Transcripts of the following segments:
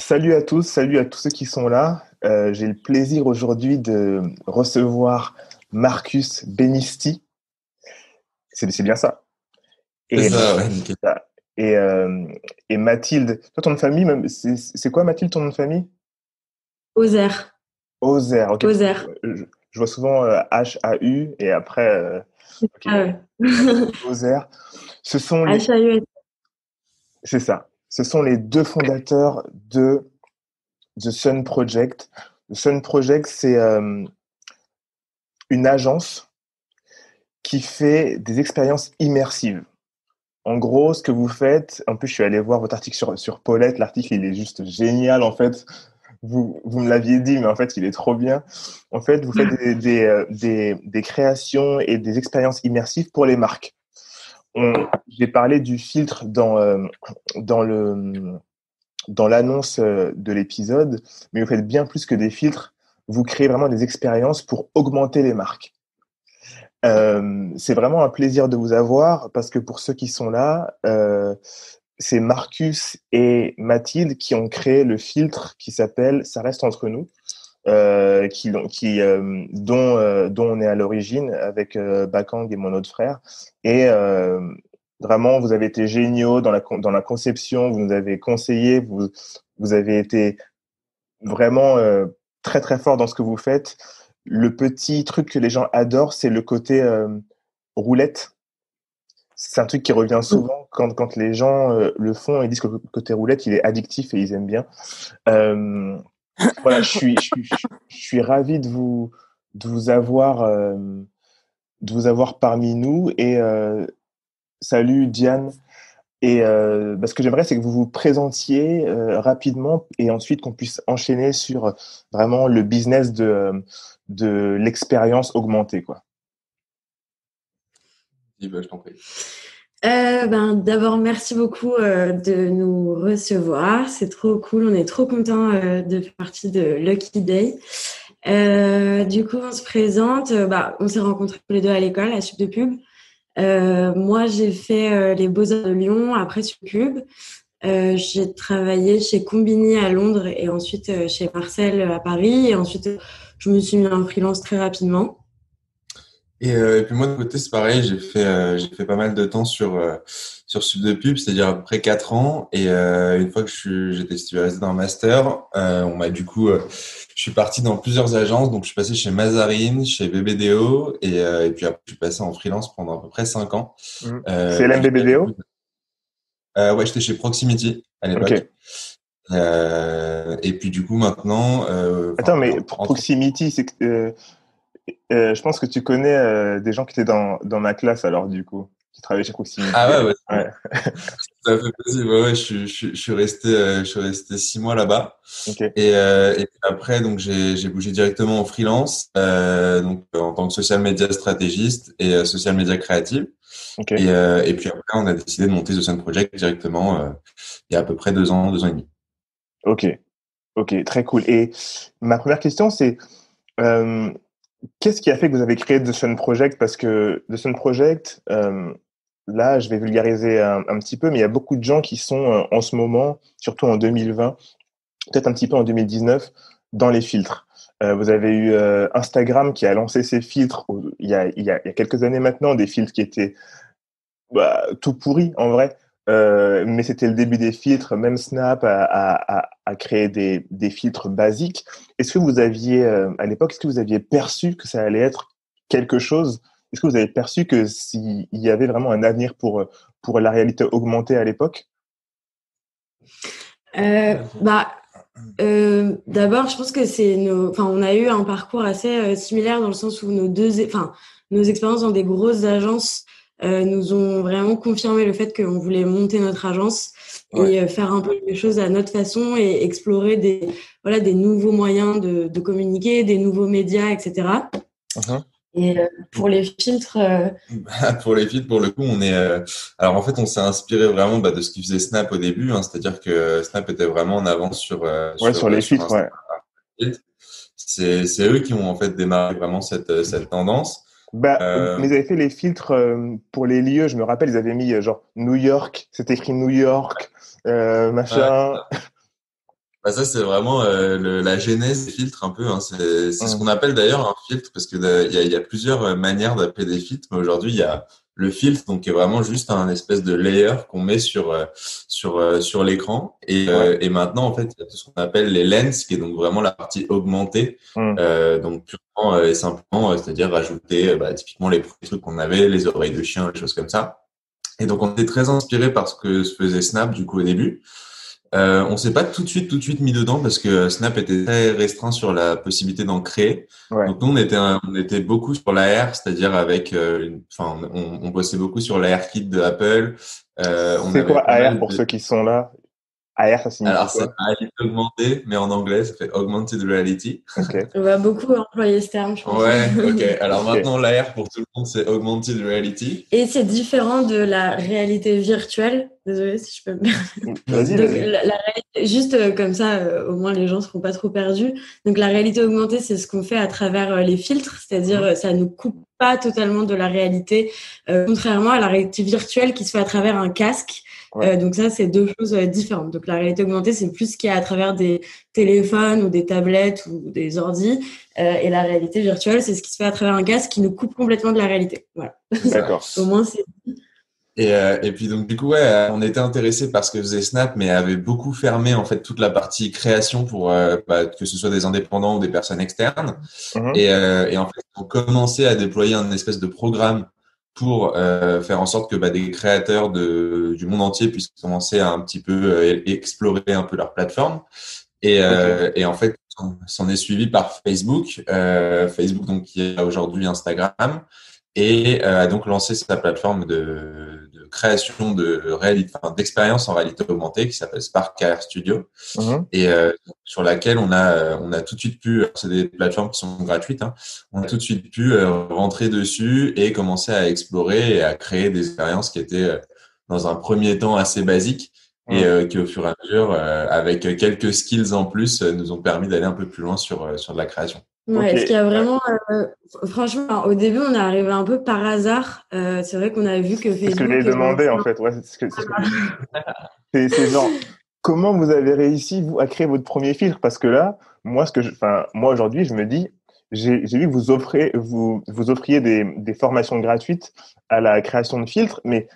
Salut à tous, salut à tous ceux qui sont là. J'ai le plaisir aujourd'hui de recevoir Marcus Benisti. C'est bien ça. C'est Et, ça, ouais, nickel. et, euh, et Mathilde. Toi, ton nom de famille, c'est quoi Mathilde, ton nom de famille? Ozer. Ozer, ok, parce que Ozer. je vois souvent H-A-U et après, ok, Ah ouais. Ozer. Ce sont les, HAUS. c'est ça. Ce sont les deux fondateurs de The Sun Project. The Sun Project, c'est une agence qui fait des expériences immersives. En gros, ce que vous faites, en plus, je suis allé voir votre article sur Paulette. L'article, il est juste génial, en fait. Vous me l'aviez dit, mais en fait, il est trop bien. En fait, vous faites des créations et des expériences immersives pour les marques. J'ai parlé du filtre dans dans l'annonce de l'épisode, mais vous faites bien plus que des filtres. Vous créez vraiment des expériences pour augmenter les marques. C'est vraiment un plaisir de vous avoir parce que pour ceux qui sont là, c'est Marcus et Mathilde qui ont créé le filtre qui s'appelle Ça reste entre nous, dont on est à l'origine avec Bakang et mon autre frère. Et vraiment, vous avez été géniaux dans la conception, vous nous avez conseillé, vous avez été vraiment très très fort dans ce que vous faites. Le petit truc que les gens adorent, c'est le côté roulette. C'est un truc qui revient souvent quand les gens le font. Ils disent que le côté roulette, il est addictif et ils aiment bien. Euh, voilà, je suis ravi de vous avoir, de vous avoir parmi nous. Et salut Diane. Et ce que j'aimerais, c'est que vous vous présentiez rapidement et ensuite qu'on puisse enchaîner sur vraiment le business de l'expérience augmentée, quoi. Bah, je t'en prie. D'abord, merci beaucoup de nous recevoir. C'est trop cool. On est trop contents de faire partie de Lucky Day. Du coup, on se présente. On s'est rencontrés tous les deux à l'école, à Sup de Pub. Moi, j'ai fait les Beaux-Arts de Lyon, après Sup Pub. J'ai travaillé chez Combini à Londres et ensuite chez Marcel à Paris. Et ensuite, je me suis mis en freelance très rapidement. Et puis moi de côté c'est pareil, j'ai fait pas mal de temps sur Sub de Pub, c'est-à-dire à peu près 4 ans. Et une fois que j'étais titularisé d'un master, on m'a je suis parti dans plusieurs agences. Donc je suis passé chez Mazarine, chez BBDO, et puis après je suis passé en freelance pendant à peu près 5 ans. Mhm. Puis du coup, CLM-BBDO? ouais, j'étais chez Proximity à l'époque. Ok. Et puis du coup maintenant, Attends, enfin, mais Proximity, je pense que tu connais des gens qui étaient dans ma classe alors du coup, qui travaillaient chez Proximity. ah ouais, ouais, Ouais. ça fait plaisir. Ouais, ouais, je suis resté 6 mois là-bas. Ok. Et puis après, donc j'ai bougé directement en freelance, donc en tant que social media stratégiste et social media créative. Ok. Et puis après, on a décidé de monter The Sun Project directement il y a à peu près 2 ans et demi. Ok. Ok. Très cool. Et ma première question, c'est euh, qu'est-ce qui a fait que vous avez créé The Sun Project? Parce que The Sun Project, là, je vais vulgariser un petit peu, mais il y a beaucoup de gens qui sont en ce moment, surtout en 2020, peut-être un petit peu en 2019, dans les filtres. Vous avez eu Instagram qui a lancé ses filtres il y a quelques années maintenant, des filtres qui étaient tout pourris en vrai. Mais c'était le début des filtres. Même Snap a créé des filtres basiques. Est-ce que vous aviez, à l'époque, est-ce que vous aviez perçu que ça allait être quelque chose? Est-ce que vous avez perçu que s'il y avait vraiment un avenir pour la réalité augmentée à l'époque? Euh, bah, D'abord, je pense que on a eu un parcours assez similaire dans le sens où nos expériences dans des grosses agences nous ont vraiment confirmé le fait qu'on voulait monter notre agence Ouais. et faire un peu les choses à notre façon et explorer des nouveaux moyens de communiquer, des nouveaux médias, etc. Mhm. Et pour les filtres, Pour les feeds, pour le coup, alors en fait, on s'est inspiré vraiment de ce qui faisait Snap au début, hein, c'est-à-dire que Snap était vraiment en avance Ouais, sur les sur filtres, Instagram. ouais. C'est eux qui ont en fait démarré vraiment cette tendance. Mais ils avaient fait les filtres pour les lieux. Je me rappelle, ils avaient mis genre New York. C'était écrit New York, Ouais, machin. Bah ça c'est vraiment la genèse des filtres un peu. Hein. C'est ce qu'on appelle d'ailleurs un filtre parce que il y a plusieurs manières d'appeler des filtres. Mais aujourd'hui il y a le filtre donc qui est vraiment juste un espèce de layer qu'on met sur l'écran et maintenant en fait il y a tout ce qu'on appelle les lens qui est donc vraiment la partie augmentée. Mm. Donc purement et simplement c'est-à-dire rajouter typiquement les premiers trucs qu'on avait, les oreilles de chien, les choses comme ça. Et donc on était très inspiré par ce que faisait Snap du coup au début. On s'est pas tout de suite mis dedans parce que Snap était très restreint sur la possibilité d'en créer. Ouais. Donc nous on était beaucoup sur l'AR, c'est-à-dire avec, on bossait beaucoup sur l'AR-Kit de Apple. On C'est avait quoi pas AR mal pour de. ceux qui sont là? AR, ça signifie Alors c'est quoi? réalité augmentée, mais en anglais ça fait Augmented Reality. Ok. On va beaucoup employer ce terme, je pense. Ouais, ok. Alors Ok. maintenant l'AR pour tout le monde c'est Augmented Reality. Et c'est différent de la réalité virtuelle. Désolée si je peux me Vas-y, Donc, vas-y. la réalité, juste comme ça, au moins les gens ne seront pas trop perdus. Donc, la réalité augmentée, c'est ce qu'on fait à travers les filtres, c'est-à-dire ça ne coupe pas totalement de la réalité, contrairement à la réalité virtuelle qui se fait à travers un casque. Ouais. Donc ça, c'est deux choses différentes. Donc la réalité augmentée, c'est plus ce qu'il y a à travers des téléphones ou des tablettes ou des ordis. Et la réalité virtuelle, c'est ce qui se fait à travers un casque qui nous coupe complètement de la réalité. Voilà. D'accord. Au moins, c'est... Et puis donc du coup on était intéressé par ce que faisait Snap, mais avait beaucoup fermé en fait toute la partie création pour que ce soit des indépendants ou des personnes externes. Mhm. Et en fait on commençait à déployer un espèce de programme pour faire en sorte que des créateurs du monde entier puissent commencer à un petit peu explorer un peu leur plateforme. Ok. Et en fait s'en est suivi par Facebook, Facebook donc qui est aujourd'hui Instagram et a donc lancé sa plateforme de création de réalité, enfin, d'expérience en réalité augmentée qui s'appelle Spark AR Studio Mhm. et sur laquelle on a tout de suite pu, c'est des plateformes qui sont gratuites, hein, on a tout de suite pu rentrer dessus et commencer à explorer et à créer des expériences qui étaient dans un premier temps assez basiques et Mhm. qui au fur et à mesure, avec quelques skills en plus, nous ont permis d'aller un peu plus loin sur de la création. Ok. Ouais, ce qui a vraiment, franchement, au début, on est arrivé un peu par hasard. C'est vrai qu'on a vu que C'est ce que Facebook j'ai demandé lançait en fait. Ouais, c'est ce que c'est genre comment vous avez réussi vous à créer votre premier filtre parce que là, moi moi aujourd'hui, je me dis j'ai vu que vous offriez des formations gratuites à la création de filtres, mais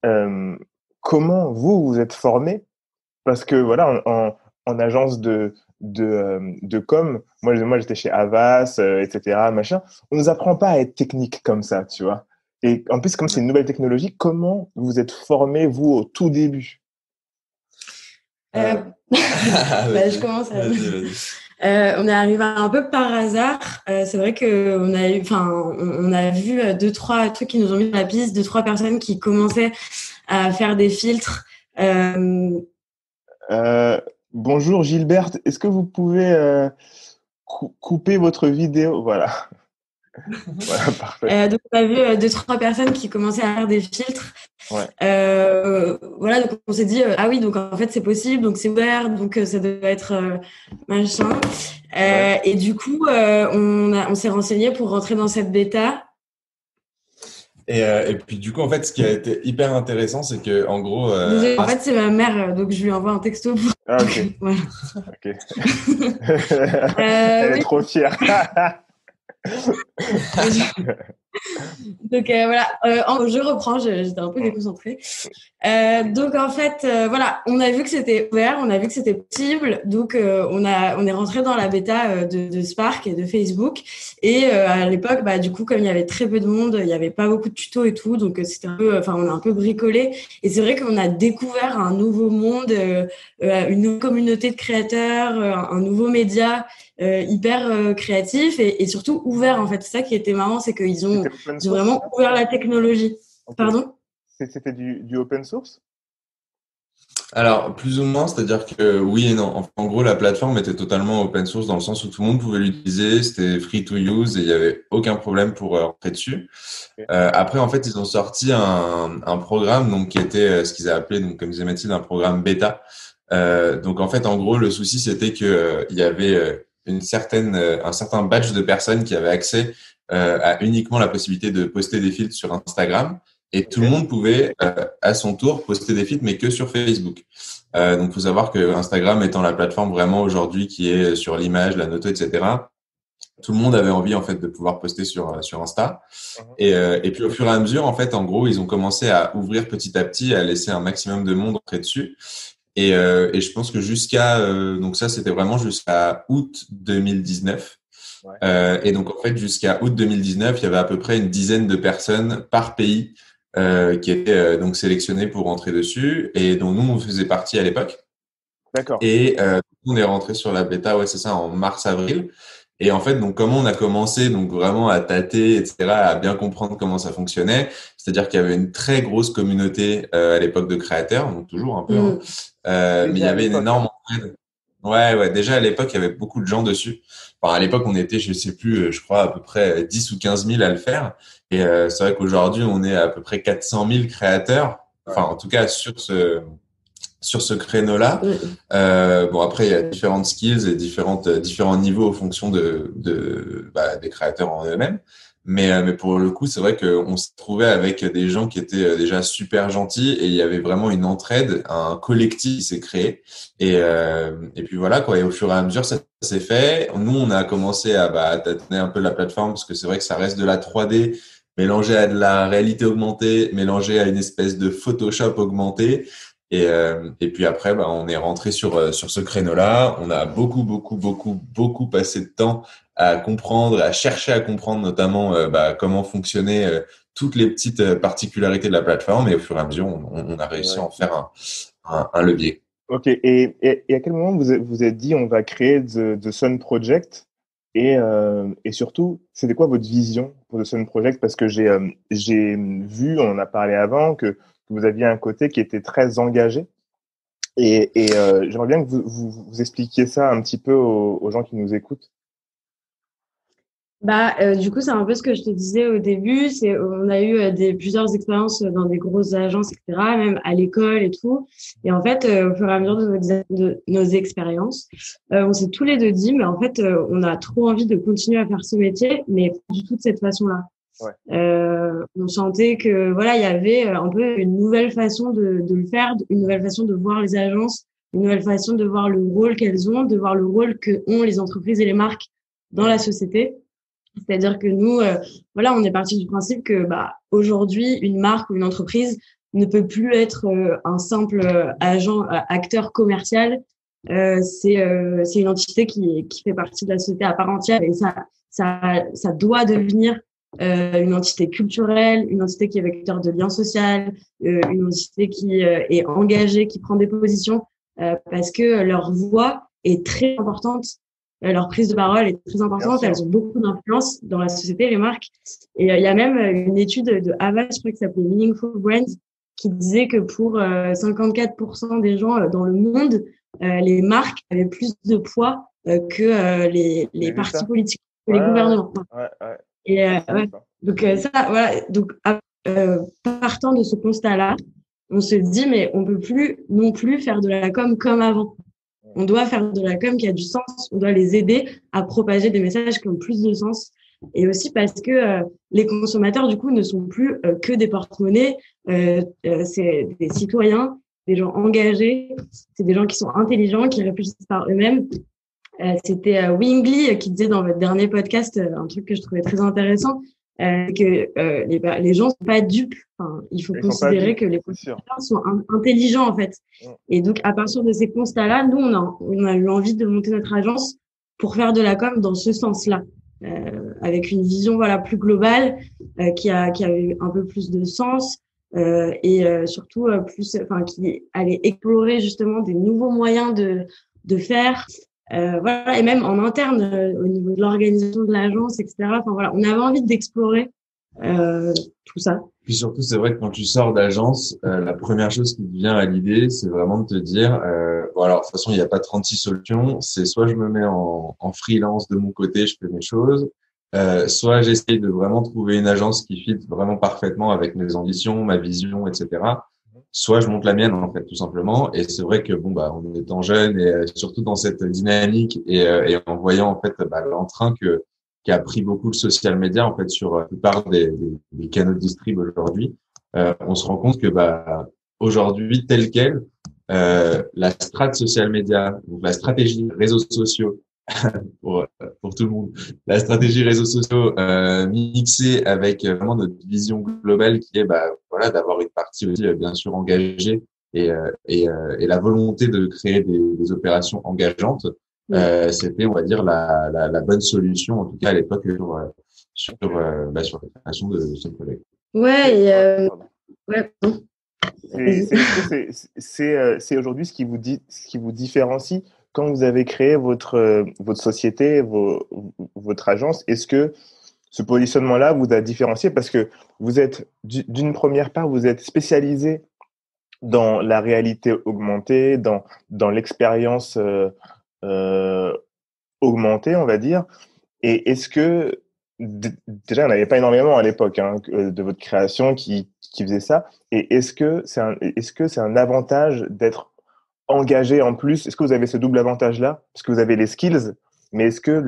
euh, comment vous êtes formé? Parce que voilà, en agence de com, moi j'étais chez Havas, etc., machin, on nous apprend pas à être technique comme ça, tu vois. Et en plus, comme c'est une nouvelle technologie, comment vous êtes formé, vous, au tout début? Euh, je Vas-y, commence. vas-y. On est arrivé un peu par hasard. C'est vrai que on a vu deux trois trucs qui nous ont mis dans la piste, deux trois personnes qui commençaient à faire des filtres. Euh, Bonjour Gilberte, est-ce que vous pouvez couper votre vidéo? Voilà, voilà, parfait. Donc on a vu deux trois personnes qui commençaient à faire des filtres. Ouais, Voilà, donc on s'est dit ah oui, donc en fait c'est possible, donc c'est ouvert, donc ça doit être machin. ouais. Et du coup, on s'est renseigné pour rentrer dans cette bêta. Et puis du coup, en fait, ce qui a été hyper intéressant, c'est que en gros, Désolée, en fait c'est ma mère, donc je lui envoie un texto pour. Ah, ok, Voilà. ok. Elle est Oui. trop fière. Donc voilà, je reprends, j'étais un peu déconcentrée. Donc en fait, voilà, on a vu que c'était ouvert, on a vu que c'était possible, donc on est rentré dans la bêta de Spark et de Facebook. Et à l'époque, du coup, comme il y avait très peu de monde, il y avait pas beaucoup de tutos et tout, donc c'était un peu, on a un peu bricolé. Et c'est vrai qu'on a découvert un nouveau monde, une nouvelle communauté de créateurs, un nouveau média. Hyper créatif et surtout ouvert en fait. C'est ça qui était marrant, c'est qu'ils ont, C'était open ils ont source, c'est vraiment ça? ouvert la technologie. Ok. Pardon? C'était du open source? alors plus ou moins, c'est-à-dire que oui et non. En gros, la plateforme était totalement open source dans le sens où tout le monde pouvait l'utiliser, c'était free to use et il y avait aucun problème pour rentrer dessus. Ok. Après, en fait, ils ont sorti un programme donc qui était ce qu'ils avaient appelé donc comme disait Mathilde un programme bêta. Donc en fait, en gros, le souci c'était que il y avait un certain batch de personnes qui avaient accès à uniquement la possibilité de poster des filtres sur Instagram et tout le Ok. monde pouvait à son tour poster des filtres mais que sur Facebook. Donc, faut savoir que Instagram étant la plateforme vraiment aujourd'hui qui est sur l'image, la noto, etc. Tout le monde avait envie en fait de pouvoir poster sur Insta. Et puis au fur et à mesure, en fait, en gros, ils ont commencé à ouvrir petit à petit, à laisser un maximum de monde entrer dessus. Et je pense que donc ça, c'était vraiment jusqu'à août 2019. Ouais. Et donc en fait, jusqu'à août 2019, il y avait à peu près une dizaine de personnes par pays qui étaient donc sélectionnées pour entrer dessus, et dont nous on faisait partie à l'époque. D'accord. Et on est rentré sur la bêta, ouais, c'est ça, en mars-avril. Et en fait, donc, comment on a commencé, donc, vraiment à tâter, etc., à bien comprendre comment ça fonctionnait. C'est-à-dire qu'il y avait une très grosse communauté, à l'époque de créateurs, donc toujours un peu, hein. Mais il y avait une énorme entraide. Ouais, déjà à l'époque, il y avait beaucoup de gens dessus. Enfin, à l'époque, on était, je sais plus, je crois, à peu près 10 ou 15 000 à le faire. Et c'est vrai qu'aujourd'hui, on est à peu près 400 000 créateurs. Enfin, en tout cas, sur ce créneau-là. Bon, après, il y a différentes skills et différents niveaux en fonction des créateurs en eux-mêmes. Mais pour le coup, c'est vrai qu'on se trouvait avec des gens qui étaient déjà super gentils, et il y avait vraiment une entraide, un collectif qui s'est créé. Et puis voilà, quoi. Et au fur et à mesure, ça s'est fait. Nous, on a commencé à tâtonner un peu la plateforme, parce que c'est vrai que ça reste de la 3D mélangée à de la réalité augmentée, mélangée à une espèce de Photoshop augmenté. Et puis après, on est rentré sur ce créneau-là. On a beaucoup passé de temps à comprendre, à chercher à comprendre notamment comment fonctionnaient toutes les petites particularités de la plateforme. Et au fur et à mesure, on a réussi à en faire un levier. Ok. Et à quel moment vous êtes dit on va créer The Sun Project, et surtout, c'était quoi votre vision pour The Sun Project? Parce que j'ai vu, on en a parlé avant, que vous aviez un côté qui était très engagé. Et j'aimerais bien que vous expliquiez ça un petit peu aux gens qui nous écoutent. Du coup, c'est un peu ce que je te disais au début. On a eu plusieurs expériences dans des grosses agences, etc., même à l'école et tout. Et en fait, au fur et à mesure de nos expériences, on s'est tous les deux dit, mais en fait, on a trop envie de continuer à faire ce métier, mais pas du tout de cette façon-là. Ouais. On sentait que voilà, il y avait un peu une nouvelle façon de le faire, une nouvelle façon de voir les agences, une nouvelle façon de voir le rôle qu'elles ont, de voir le rôle que ont les entreprises et les marques dans la société. C'est-à-dire que nous, on est parti du principe que aujourd'hui, une marque ou une entreprise ne peut plus être un simple acteur commercial. C'est une entité qui fait partie de la société à part entière, et ça doit devenir une entité culturelle, une entité qui est vecteur de lien social, une entité qui est engagée, qui prend des positions, parce que leur voix est très importante. Leur prise de parole est très importante. Elles ont beaucoup d'influence dans la société, les marques. Et il y a même une étude de Havas, je crois, qui s'appelait Meaningful Brands, qui disait que pour 54% des gens dans le monde, les marques avaient plus de poids que les partis politiques, que les gouvernements. Ouais. Et donc ça, voilà. Donc partant de ce constat-là, on se dit mais on peut plus non plus faire de la com comme avant. On doit faire de la com qui a du sens. On doit les aider à propager des messages qui ont plus de sens. Et aussi parce que les consommateurs, du coup, ne sont plus que des porte-monnaies. C'est des citoyens, des gens engagés. C'est des gens qui sont intelligents, qui réfléchissent par eux-mêmes. C'était Wingly qui disait dans votre dernier podcast un truc que je trouvais très intéressant, que les gens sont pas dupes. Enfin, il faut considérer que les consommateurs sont intelligents en fait. Et donc à partir de ces constats-là, nous on a eu envie de monter notre agence pour faire de la com dans ce sens-là, avec une vision plus globale, qui a eu un peu plus de sens, et surtout qui allait explorer justement des nouveaux moyens de faire. Et même en interne, au niveau de l'organisation de l'agence, etc. On avait envie d'explorer tout ça. Puis surtout, c'est vrai que quand tu sors d'agence, la première chose qui te vient à l'idée, c'est vraiment de te dire, alors de toute façon, il n'y a pas 36 solutions. C'est soit je me mets en freelance de mon côté, je fais mes choses, soit j'essaye de vraiment trouver une agence qui fit vraiment parfaitement avec mes ambitions, ma vision, etc. Soit je monte la mienne, en fait, tout simplement. Et c'est vrai que, en étant jeune et surtout dans cette dynamique et en voyant, en fait, l'entrain qui a pris beaucoup le social media, en fait, sur la plupart des canaux de distrib aujourd'hui, on se rend compte que, aujourd'hui, tel quel, la strate social media, donc la stratégie réseaux sociaux pour, pour tout le monde, la stratégie réseaux sociaux mixée avec vraiment notre vision globale qui est voilà d'avoir une partie aussi bien sûr engagée et la volonté de créer des opérations engageantes. C'était, on va dire, la bonne solution, en tout cas à l'époque, sur la création de ce projet. Ouais, ouais. C'est aujourd'hui ce qui vous différencie quand vous avez créé votre société, votre agence. Est-ce que ce positionnement-là vous a différencié parce que vous êtes, d'une première part, vous êtes spécialisé dans la réalité augmentée, dans l'expérience augmentée, on va dire. Et est-ce que déjà, il n'y en avait pas énormément à l'époque de votre création qui faisait ça. Et est-ce que c'est un avantage d'être engagé en plus? Est-ce que vous avez ce double avantage-là? Parce que vous avez les skills, mais est-ce que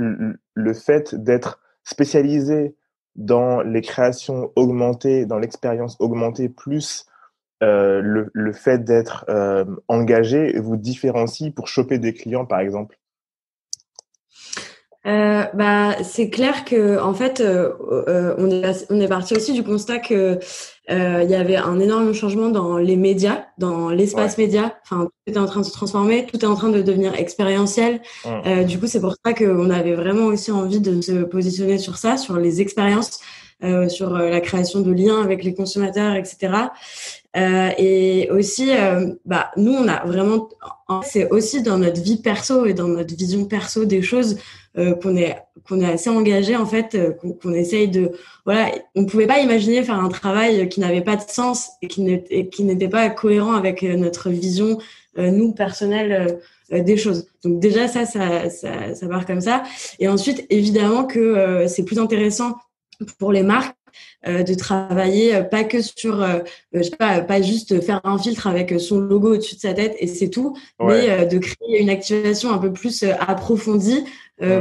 le fait d'être spécialisé dans les créations augmentées, dans l'expérience augmentée, plus le fait d'être engagé vous différencie pour choper des clients, par exemple? C'est clair que en fait on est parti aussi du constat que il y avait un énorme changement dans les médias, dans l'espace média. Enfin, tout est en train de se transformer, tout est en train de devenir expérientiel. Du coup, c'est pour ça qu'on avait vraiment aussi envie de se positionner sur ça, sur les expériences, sur la création de liens avec les consommateurs, etc. Et aussi, nous, on a vraiment, c'est aussi dans notre vie perso et dans notre vision perso des choses qu'on est assez engagé en fait, qu'on essaye de, voilà, on pouvait pas imaginer faire un travail qui n'avait pas de sens et qui n'était pas cohérent avec notre vision nous personnelle des choses. Donc déjà ça part comme ça. Et ensuite évidemment que c'est plus intéressant pour les marques de travailler pas que sur je sais pas juste faire un filtre avec son logo au-dessus de sa tête et c'est tout, mais de créer une activation un peu plus approfondie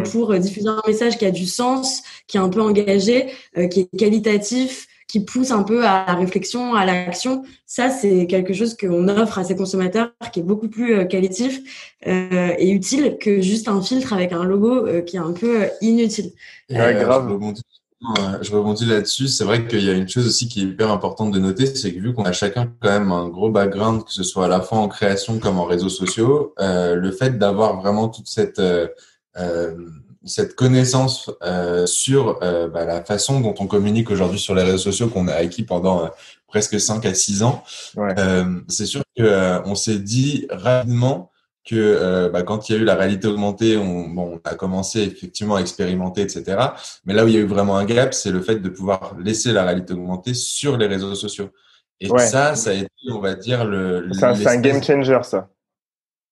pour diffuser un message qui a du sens, qui est un peu engagé, qui est qualitatif, qui pousse un peu à la réflexion, à l'action. Ça, c'est quelque chose qu'on offre à ses consommateurs qui est beaucoup plus qualitatif et utile que juste un filtre avec un logo qui est un peu inutile. Grave. Je rebondis là-dessus. C'est vrai qu'il y a une chose aussi qui est hyper importante de noter, c'est que vu qu'on a chacun quand même un gros background, que ce soit à la fois en création comme en réseaux sociaux, le fait d'avoir vraiment toute cette connaissance sur la façon dont on communique aujourd'hui sur les réseaux sociaux qu'on a acquis pendant presque 5 à 6 ans, c'est sûr que on s'est dit rapidement que quand il y a eu la réalité augmentée, on a commencé effectivement à expérimenter, etc. Mais là où il y a eu vraiment un gap, c'est le fait de pouvoir laisser la réalité augmentée sur les réseaux sociaux. Et ça a été, on va dire, c'est un game changer, ça.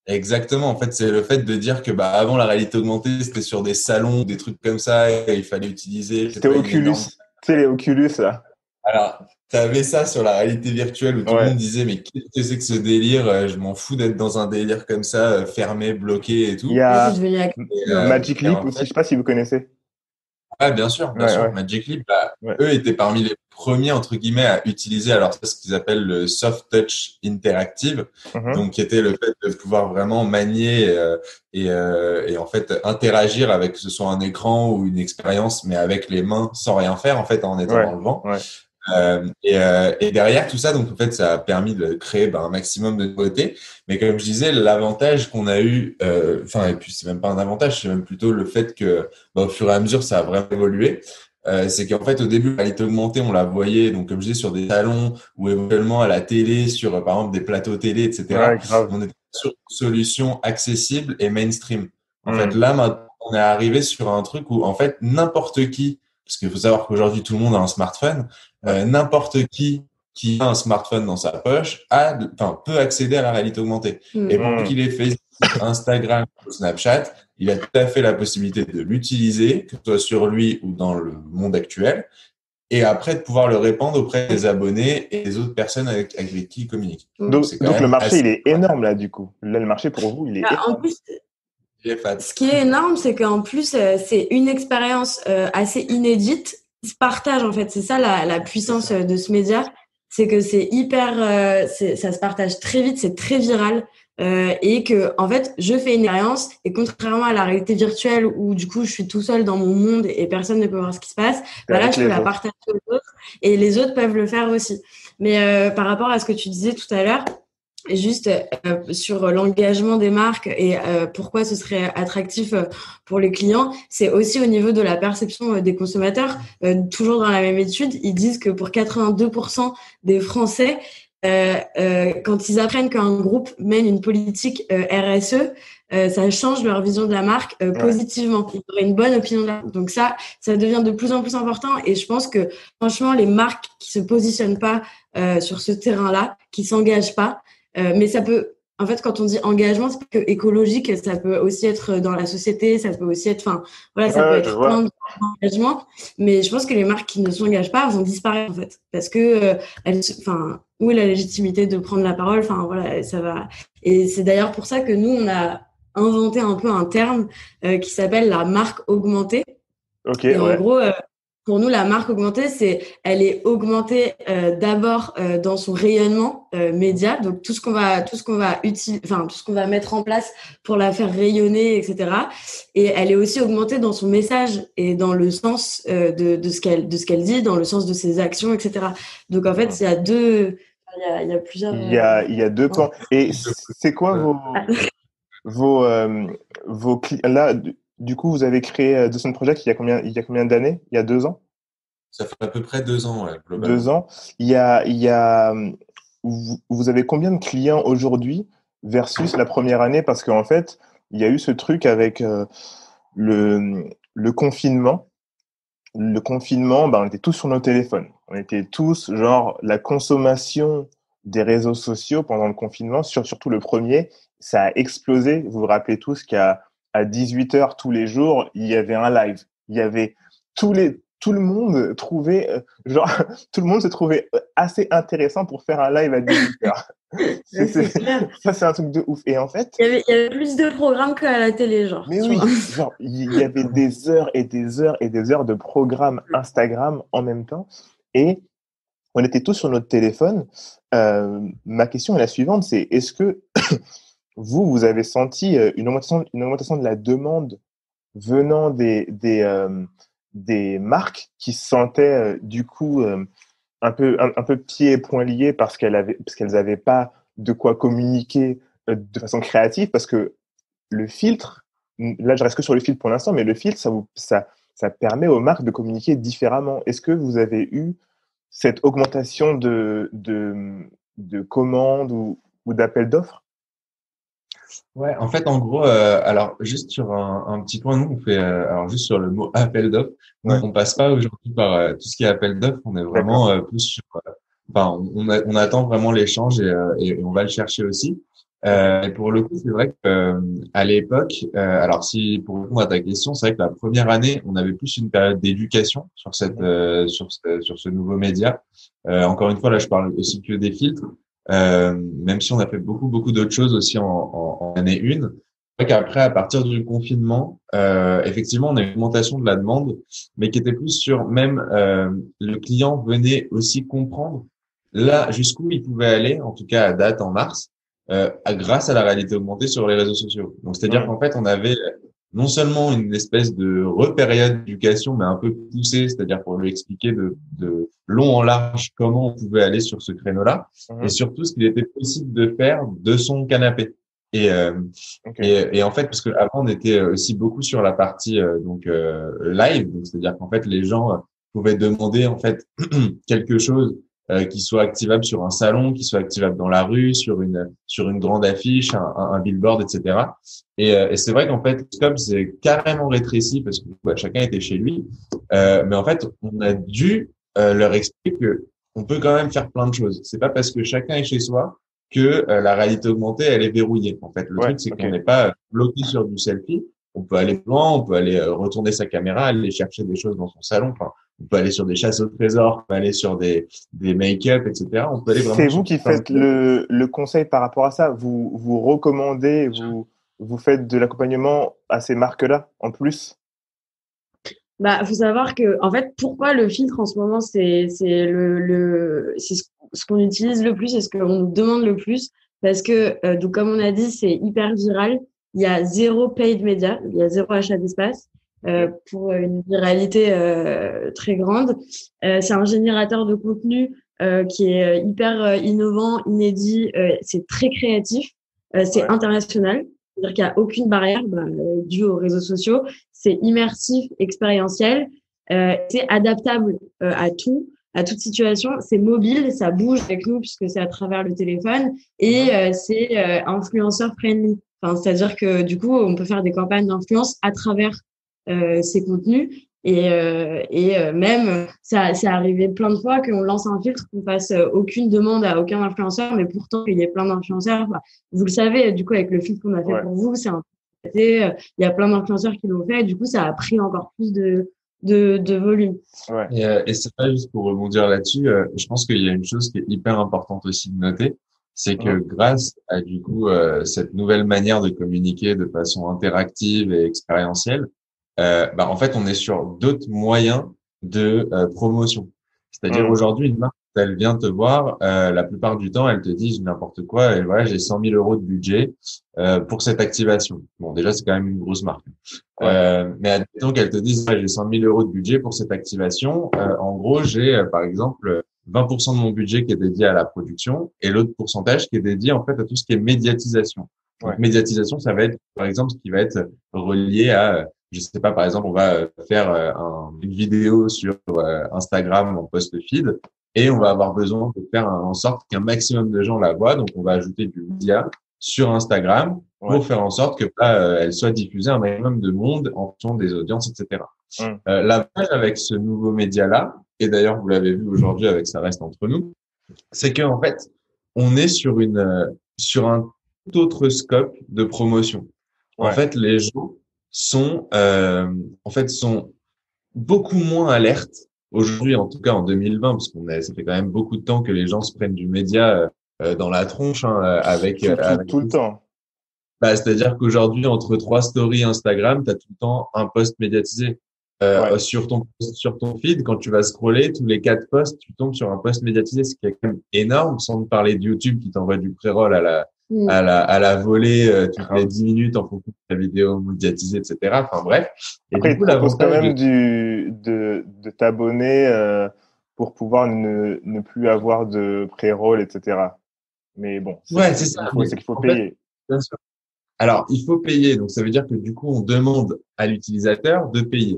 Exactement. En fait, c'est le fait de dire que avant la réalité augmentée, c'était sur des salons, des trucs comme ça, et il fallait utiliser. C'était Oculus. Tu sais, les Oculus, là. Alors, tu avais ça sur la réalité virtuelle où tout le monde disait mais qu'est-ce que c'est que ce délire? Je m'en fous d'être dans un délire comme ça, fermé, bloqué et tout. Il y a Magic Leap aussi, je sais pas si vous connaissez. Ah, bien sûr. Magic Leap, eux étaient parmi les premiers, entre guillemets, à utiliser, alors, c'est ce qu'ils appellent le soft touch interactive. Donc, qui était le fait de pouvoir vraiment manier, et en fait, interagir avec, que ce soit un écran ou une expérience, mais avec les mains, sans rien faire, en fait, en étant dans le vent. Et derrière tout ça, donc en fait, ça a permis de créer un maximum de nouveautés. Mais comme je disais, l'avantage qu'on a eu, et puis c'est même pas un avantage, c'est même plutôt le fait que, au fur et à mesure, ça a vraiment évolué. C'est qu'en fait, au début, la réalité augmentée, on la voyait, donc comme je disais, sur des salons ou éventuellement à la télé, sur par exemple des plateaux télé, etc. On était sur une solution accessible et mainstream. En fait, là, maintenant, on est arrivé sur un truc où en fait n'importe qui, parce qu'il faut savoir qu'aujourd'hui tout le monde a un smartphone, n'importe qui a un smartphone dans sa poche peut accéder à la réalité augmentée. Et pour qu'il ait Facebook, Instagram ou Snapchat, il a tout à fait la possibilité de l'utiliser, que ce soit sur lui ou dans le monde actuel, et après de pouvoir le répandre auprès des abonnés et des autres personnes avec qui il communique. Donc le marché, il est énorme là, du coup. Là, le marché pour vous, il est énorme. En plus, ce qui est énorme, c'est qu'en plus, c'est une expérience assez inédite. Ils se partagent, en fait. C'est ça la puissance de ce média. c'est que c'est hyper, ça se partage très vite, c'est très viral. Et que en fait je fais une expérience et contrairement à la réalité virtuelle où du coup je suis tout seul dans mon monde et personne ne peut voir ce qui se passe, bah là je peux la partager aux autres et les autres peuvent le faire aussi. Mais par rapport à ce que tu disais tout à l'heure, juste sur l'engagement des marques et pourquoi ce serait attractif pour les clients, c'est aussi au niveau de la perception des consommateurs. Toujours dans la même étude, ils disent que pour 82% des Français, quand ils apprennent qu'un groupe mène une politique RSE, ça change leur vision de la marque positivement. Ils auraient une bonne opinion de la marque. Donc ça devient de plus en plus important. Et je pense que franchement, les marques qui se positionnent pas sur ce terrain-là, qui s'engagent pas, mais ça peut, en fait, quand on dit engagement, c'est que écologique, ça peut aussi être dans la société, ça peut aussi être, enfin, voilà, ça peut être plein d'engagements. Mais je pense que les marques qui ne s'engagent pas vont disparaître, en fait, parce que où est la légitimité de prendre la parole? Enfin, voilà, ça va. Et c'est d'ailleurs pour ça que nous, on a inventé un peu un terme qui s'appelle la marque augmentée. Okay, et en gros, pour nous, la marque augmentée, elle est augmentée d'abord dans son rayonnement média, donc tout ce qu'on va utiliser, enfin tout ce qu'on va mettre en place pour la faire rayonner, etc. Et elle est aussi augmentée dans son message et dans le sens de ce qu'elle dit, dans le sens de ses actions, etc. Donc en fait, il y a plusieurs. Il y a deux pans. Et c'est quoi vos clients là? Du coup, vous avez créé The Sun Project il y a combien d'années? Il y a 2 ans? Ça fait à peu près 2 ans, ouais, globalement. 2 ans. Vous avez combien de clients aujourd'hui versus la première année? Parce qu'en fait, il y a eu ce truc avec le confinement. Le confinement, on était tous sur nos téléphones. On était tous, genre, la consommation des réseaux sociaux pendant le confinement, surtout le premier, ça a explosé. Vous vous rappelez tous qu'à 18h tous les jours, il y avait un live. Il y avait tout le monde trouvait, tout le monde se trouvait assez intéressant pour faire un live à 18h. Ça, c'est un truc de ouf. Et en fait, il y avait plus de programmes qu'à la télé, genre. Mais oui, genre, il y avait des heures et des heures et des heures de programmes Instagram en même temps. Et on était tous sur notre téléphone. Ma question est la suivante, c'est est-ce que vous avez senti une augmentation de la demande venant des marques qui se sentaient du coup un peu pieds et poings liés parce qu'elles avaient pas de quoi communiquer de façon créative, parce que le filtre, là je reste que sur le filtre pour l'instant, mais le filtre, ça permet aux marques de communiquer différemment. Est-ce que vous avez eu cette augmentation de commandes ou d'appels d'offres? Ouais, en fait, en gros, alors juste sur un petit point, nous on fait, alors juste sur le mot appel d'offres, nous on passe pas aujourd'hui par tout ce qui est appel d'offres, on est vraiment plus sur, enfin, on attend vraiment l'échange et on va le chercher aussi. Et pour le coup, c'est vrai que à l'époque, alors si pour répondre à ta question, c'est vrai que la première année, on avait plus une période d'éducation sur sur ce nouveau média. Encore une fois, là, je parle aussi que des filtres. Même si on a fait beaucoup d'autres choses aussi en année 1. C'est vrai qu'après, à partir du confinement, effectivement, on a une augmentation de la demande, mais qui était plus sur même le client venait aussi comprendre là jusqu'où il pouvait aller, en tout cas à date en mars, grâce à la réalité augmentée sur les réseaux sociaux. Donc, c'est-à-dire qu'en fait, on avait non seulement une espèce de repériode d'éducation, mais un peu poussée, c'est-à-dire pour lui expliquer de long en large comment on pouvait aller sur ce créneau-là, et surtout ce qu'il était possible de faire de son canapé. Et en fait, parce que avant on était aussi beaucoup sur la partie live, donc c'est-à-dire qu'en fait les gens pouvaient demander en fait quelque chose qui soit activable sur un salon, qui soit activable dans la rue, sur une grande affiche, un billboard, etc. Et c'est vrai qu'en fait, le scope c'est carrément rétréci parce que chacun était chez lui. Mais en fait, on a dû leur expliquer que on peut quand même faire plein de choses. C'est pas parce que chacun est chez soi que la réalité augmentée elle est verrouillée. En fait, le truc c'est qu'on n'est pas bloqué sur du selfie. On peut aller plus loin, on peut aller retourner sa caméra, aller chercher des choses dans son salon. Enfin, on peut aller sur des chasses au trésor, on peut aller sur des make-up, etc. On peut aller vraiment. C'est vous qui faites le conseil par rapport à ça. Vous recommandez, vous faites de l'accompagnement à ces marques-là en plus? Faut savoir que, en fait, pourquoi le filtre en ce moment, c'est ce qu'on utilise le plus et ce qu'on nous demande le plus. Parce que, donc, comme on a dit, c'est hyper viral. Il y a zéro paid media, il y a zéro achat d'espace, pour une viralité, très grande. C'est un générateur de contenu, qui est hyper innovant, inédit, c'est très créatif, c'est international. C'est-à-dire qu'il n'y a aucune barrière due aux réseaux sociaux. C'est immersif, expérientiel, c'est adaptable à tout, à toute situation. C'est mobile, ça bouge avec nous puisque c'est à travers le téléphone et c'est influenceur friendly. Enfin, c'est-à-dire que du coup, on peut faire des campagnes d'influence à travers ces contenus. Et même, ça c'est arrivé plein de fois qu'on lance un filtre, qu'on fasse aucune demande à aucun influenceur, mais pourtant il y a plein d'influenceurs. Vous le savez, du coup, avec le filtre qu'on a fait pour vous, il y a plein d'influenceurs qui l'ont fait, et du coup, ça a pris encore plus de volume. Ouais. Et c'est pas juste pour rebondir là-dessus, je pense qu'il y a une chose qui est hyper importante aussi de noter, c'est que grâce à du coup cette nouvelle manière de communiquer de façon interactive et expérientielle, en fait, on est sur d'autres moyens de promotion. C'est-à-dire aujourd'hui, une marque, elle vient te voir, la plupart du temps, elle te dit n'importe quoi, et voilà, j'ai 100 000 euros de budget pour cette activation. Bon, déjà, c'est quand même une grosse marque. Mais admettons qu'elle te dise, j'ai 100 000 euros de budget pour cette activation. En gros, j'ai, par exemple, 20% de mon budget qui est dédié à la production et l'autre pourcentage qui est dédié, en fait, à tout ce qui est médiatisation. Donc, médiatisation, ça va être, par exemple, ce qui va être relié à je sais pas, par exemple, on va faire une vidéo sur Instagram en post feed et on va avoir besoin de faire en sorte qu'un maximum de gens la voient. Donc, on va ajouter du média sur Instagram pour faire en sorte que elle soit diffusée à un maximum de monde en fonction des audiences, etc. L'avantage avec ce nouveau média-là, et d'ailleurs, vous l'avez vu aujourd'hui avec Ça reste entre nous, c'est qu'en fait, on est sur un tout autre scope de promotion. En fait, les gens sont beaucoup moins alertes aujourd'hui, en tout cas en 2020, parce ça fait quand même beaucoup de temps que les gens se prennent du média dans la tronche avec tout le temps. C'est-à-dire qu'aujourd'hui, entre 3 stories Instagram, tu as tout le temps un post médiatisé. Sur ton feed, quand tu vas scroller, tous les 4 posts, tu tombes sur un post médiatisé, ce qui est quand même énorme, sans parler de YouTube qui t'envoie du pré-roll à la volée toutes les 10 minutes en fonction de ta vidéo médiatisée, etc. Enfin bref. Et après, du coup, il propose quand même de t'abonner pour pouvoir ne plus avoir de pré-roll, etc. Mais bon, c'est ça. C'est qu'il faut payer. Bien sûr. Alors, il faut payer. Donc, ça veut dire que du coup, on demande à l'utilisateur de payer.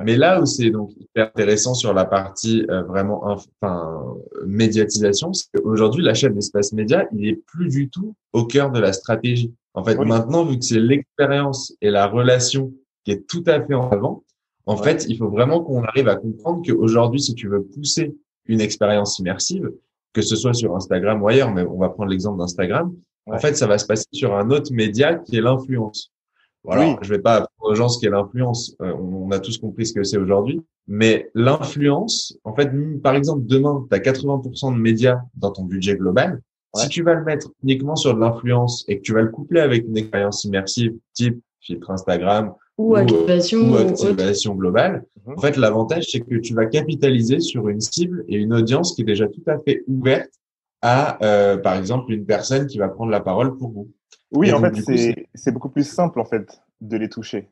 Mais là où c'est donc hyper intéressant sur la partie vraiment médiatisation, c'est qu'aujourd'hui, l'achat d'espace média, il est plus du tout au cœur de la stratégie. En fait, maintenant, vu que c'est l'expérience et la relation qui est tout à fait en avant, en fait, il faut vraiment qu'on arrive à comprendre qu'aujourd'hui, si tu veux pousser une expérience immersive, que ce soit sur Instagram ou ailleurs, mais on va prendre l'exemple d'Instagram, en fait, ça va se passer sur un autre média qui est l'influence. Voilà, je vais pas apprendre aux gens ce qu'est l'influence. On a tous compris ce que c'est aujourd'hui. Mais l'influence, en fait, par exemple, demain, tu as 80% de médias dans ton budget global. Si tu vas le mettre uniquement sur de l'influence et que tu vas le coupler avec une expérience immersive type filtre Instagram ou activation globale, en fait, l'avantage, c'est que tu vas capitaliser sur une cible et une audience qui est déjà tout à fait ouverte à, par exemple, une personne qui va prendre la parole pour vous. Oui, en fait, c'est beaucoup plus simple, en fait, de les toucher.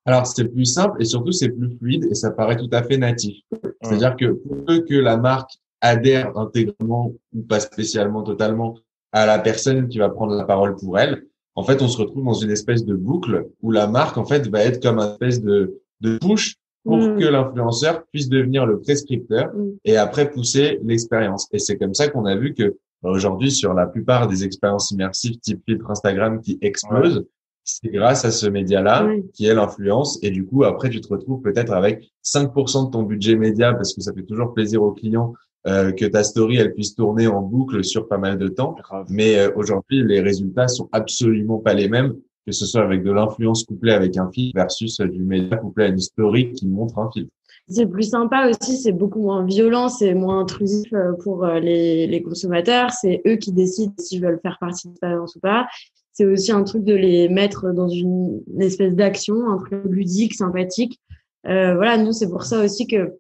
Alors, c'est plus simple et surtout, c'est plus fluide et ça paraît tout à fait natif. C'est-à-dire que pour peu que la marque adhère intégralement ou pas spécialement totalement à la personne qui va prendre la parole pour elle, en fait, on se retrouve dans une espèce de boucle où la marque, en fait, va être comme une espèce de push pour que l'influenceur puisse devenir le prescripteur et après pousser l'expérience. Et c'est comme ça qu'on a vu que aujourd'hui, sur la plupart des expériences immersives type filtre Instagram qui explosent, c'est grâce à ce média-là qui est l'influence. Et du coup, après, tu te retrouves peut-être avec 5% de ton budget média parce que ça fait toujours plaisir aux clients que ta story, elle puisse tourner en boucle sur pas mal de temps. Mais aujourd'hui, les résultats sont absolument pas les mêmes, que ce soit avec de l'influence couplée avec un filtre versus du média couplé à une story qui montre un filtre. C'est plus sympa aussi, c'est beaucoup moins violent, c'est moins intrusif pour les consommateurs. C'est eux qui décident s'ils veulent faire partie de l'expérience ou pas. C'est aussi un truc de les mettre dans une espèce d'action, un truc ludique, sympathique. Voilà, nous, c'est pour ça aussi que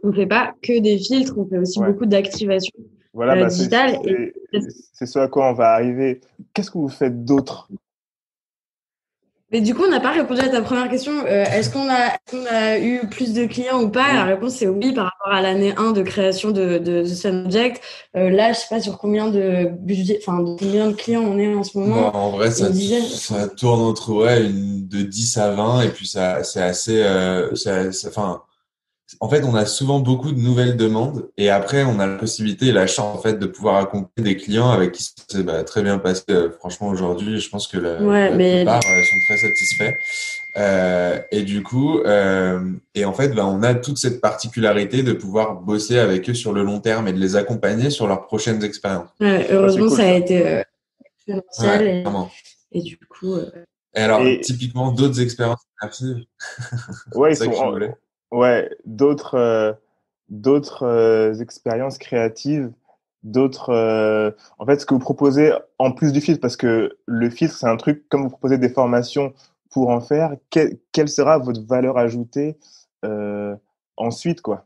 on fait pas que des filtres, on fait aussi Ouais. beaucoup d'activation Voilà, bah, digitale. c'est ce à quoi on va arriver. Qu'est-ce que vous faites d'autre? Mais du coup, on n'a pas répondu à ta première question. Est-ce qu'on a eu plus de clients ou pas? La Oui. réponse c'est oui par rapport à l'année 1 de création de Sunobject. Là, je sais pas sur combien de budget, enfin, de combien de clients on est en ce Bon, moment. en vrai, Une dizaine. ça tourne entre de 10 à 20 et puis c'est assez, enfin, en fait, on a souvent beaucoup de nouvelles demandes et après, on a la possibilité et la chance en fait de pouvoir accompagner des clients avec qui ça s'est très bien passé. Franchement, aujourd'hui, je pense que Ouais, la mais plupart sont très satisfaits. Et du coup, et en fait, on a toute cette particularité de pouvoir bosser avec eux sur le long terme et de les accompagner sur leurs prochaines expériences. ouais, Ah, c'est heureusement, cool ça a ça. été exponentiel Ouais, vraiment. et du coup, Et alors, Et typiquement, d'autres expériences créatives, ouais, c'est ça que je voulais. ouais, d'autres expériences créatives, d'autres. En fait, ce que vous proposez en plus du filtre, parce que le filtre, c'est un truc, comme vous proposez des formations pour en faire, quelle sera votre valeur ajoutée euh, ensuite, quoi?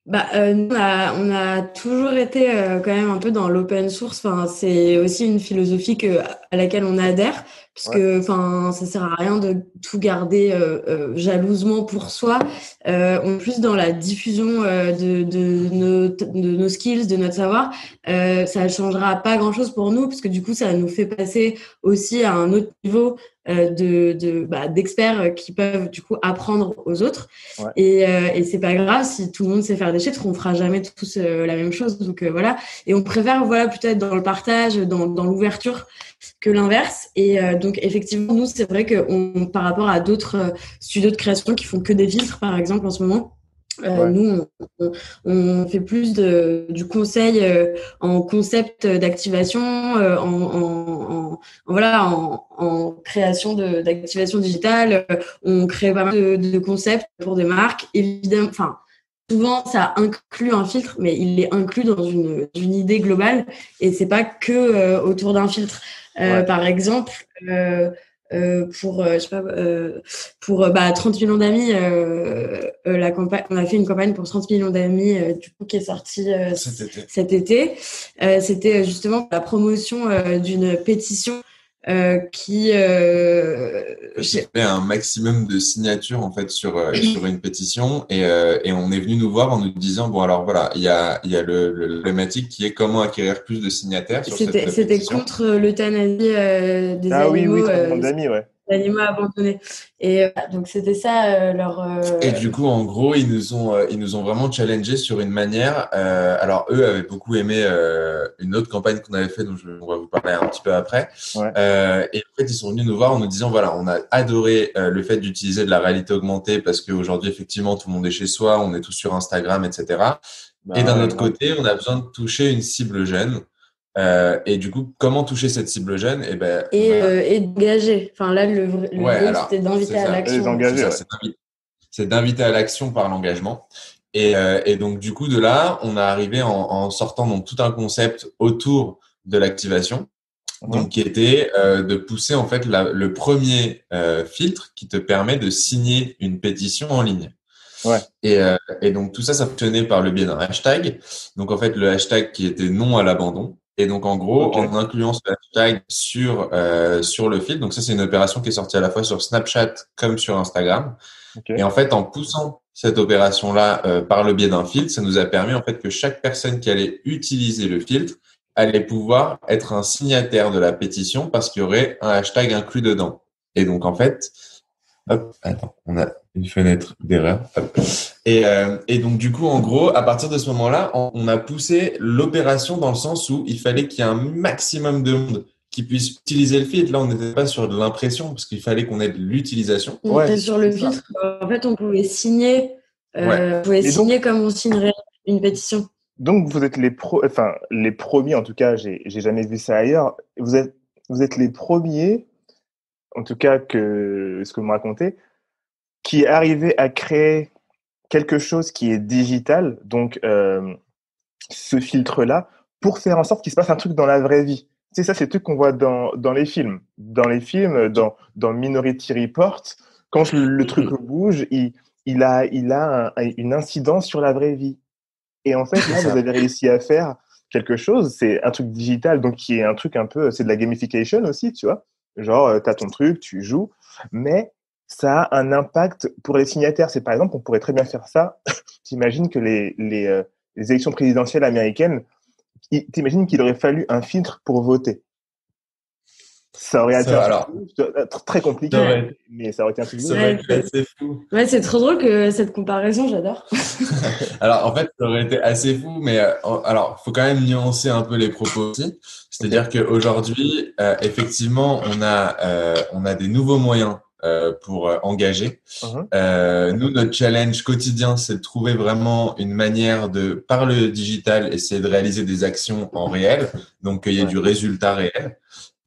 bah, nous, on a toujours été quand même un peu dans l'open source. Enfin, c'est aussi une philosophie à laquelle on adhère, puisque Ouais, enfin, ça sert à rien de tout garder jalousement pour soi. On est plus dans la diffusion de nos skills, de notre savoir. Ça ne changera pas grand-chose pour nous, parce que du coup, ça nous fait passer aussi à un autre niveau d'experts qui peuvent du coup apprendre aux autres. ouais. Et c'est pas grave si tout le monde sait faire des chiffres, on fera jamais tous la même chose. Donc voilà. Et on préfère voilà peut-être dans le partage, dans l'ouverture que l'inverse. Et donc effectivement, nous c'est vrai que par rapport à d'autres studios de création qui font que des filtres, par exemple en ce moment. Ouais. Nous, on fait plus du conseil en concept d'activation, en création d'activation digitale. On crée pas mal de concepts pour des marques. Évidemment, enfin, souvent ça inclut un filtre, mais il est inclus dans une idée globale et c'est pas que autour d'un filtre. Ouais. Par exemple, je sais pas, pour 30 millions d'amis, la campagne, on a fait une campagne pour 30 millions d'amis du coup qui est sortie cet été. C'était justement la promotion d'une pétition qui J'ai fait un maximum de signatures en fait sur une pétition et on est venu nous voir en nous disant bon alors voilà il y a le problématique qui est comment acquérir plus de signataires sur cette c'était pétition. contre l'euthanasie des Ah oui, oui, animaux 30 millions d'amis, ouais. d'animaux abandonnés. Et donc c'était ça leur. Et du coup, en gros, ils nous ont vraiment challengé sur une manière. Alors, eux avaient beaucoup aimé une autre campagne qu'on avait fait, on va vous parler un petit peu après. Ouais. Et en fait, ils sont venus nous voir en nous disant, voilà, on a adoré le fait d'utiliser de la réalité augmentée parce qu'aujourd'hui, effectivement, tout le monde est chez soi, on est tous sur Instagram, etc. Et Bah d'un ouais, autre grave. côté, on a besoin de toucher une cible jeune. Et du coup, comment toucher cette cible jeune? Eh ben, Et d'engager. Enfin là, le ouais, goal alors, c'était c'est d'inviter à ça. Les l'action. C'est engagés, ça, ouais. c'est d'inviter à l'action par l'engagement. Et donc, du coup, de là, on est arrivé en sortant donc tout un concept autour de l'activation, Mhm. donc qui était de pousser en fait le premier filtre qui te permet de signer une pétition en ligne. Ouais, Et donc tout ça, ça fonctionnait par le biais d'un hashtag. Donc en fait, le hashtag qui était non à l'abandon. Et donc en gros, ok. en incluant ce hashtag sur le fil, donc ça c'est une opération qui est sortie à la fois sur Snapchat comme sur Instagram. Ok. Et en fait, en poussant cette opération-là par le biais d'un filtre, ça nous a permis en fait que chaque personne qui allait utiliser le filtre allait pouvoir être un signataire de la pétition parce qu'il y aurait un hashtag inclus dedans. Et donc en fait, hop, attends, on a une fenêtre d'erreur. Hop. Et donc, du coup, en gros, à partir de ce moment-là, on a poussé l'opération dans le sens où il fallait qu'il y ait un maximum de monde qui puisse utiliser le filtre. Là, on n'était pas sur de l'impression parce qu'il fallait qu'on ait de l'utilisation. Ouais, Sur c'est le ça. filtre, en fait, Ouais. on pouvait Et donc, signer comme on signerait une pétition. donc vous êtes enfin, les premiers, en tout cas, j'ai jamais vu ça ailleurs. Vous êtes les premiers, en tout cas, que ce que vous me racontez, qui arrivez à créer quelque chose qui est digital, donc ce filtre-là, pour faire en sorte qu'il se passe un truc dans la vraie vie. C'est ça, c'est le truc qu'on voit dans les films. Dans les films, dans Minority Report, quand le truc bouge, il a une incidence sur la vraie vie. Et en fait, là, vous avez réussi à faire quelque chose, c'est un truc digital, donc qui est un truc un peu, c'est de la gamification aussi, tu vois. Genre, tu as ton truc, tu joues, mais ça a un impact pour les signataires. C'est par exemple, on pourrait très bien faire ça. T'imagines que les élections présidentielles américaines, t'imagines qu'il aurait fallu un filtre pour voter. Ça aurait été très compliqué, mais ça aurait été un truc. Ça aurait été assez fou. Ouais, c'est trop drôle que cette comparaison, j'adore. Alors, en fait, ça aurait été assez fou, mais alors, faut quand même nuancer un peu les propos aussi. C'est-à-dire qu'aujourd'hui, effectivement, on a des nouveaux moyens pour engager. Nous, notre challenge quotidien, c'est de trouver vraiment une manière de, par le digital, essayer de réaliser des actions en réel, donc qu'il y ait du résultat réel.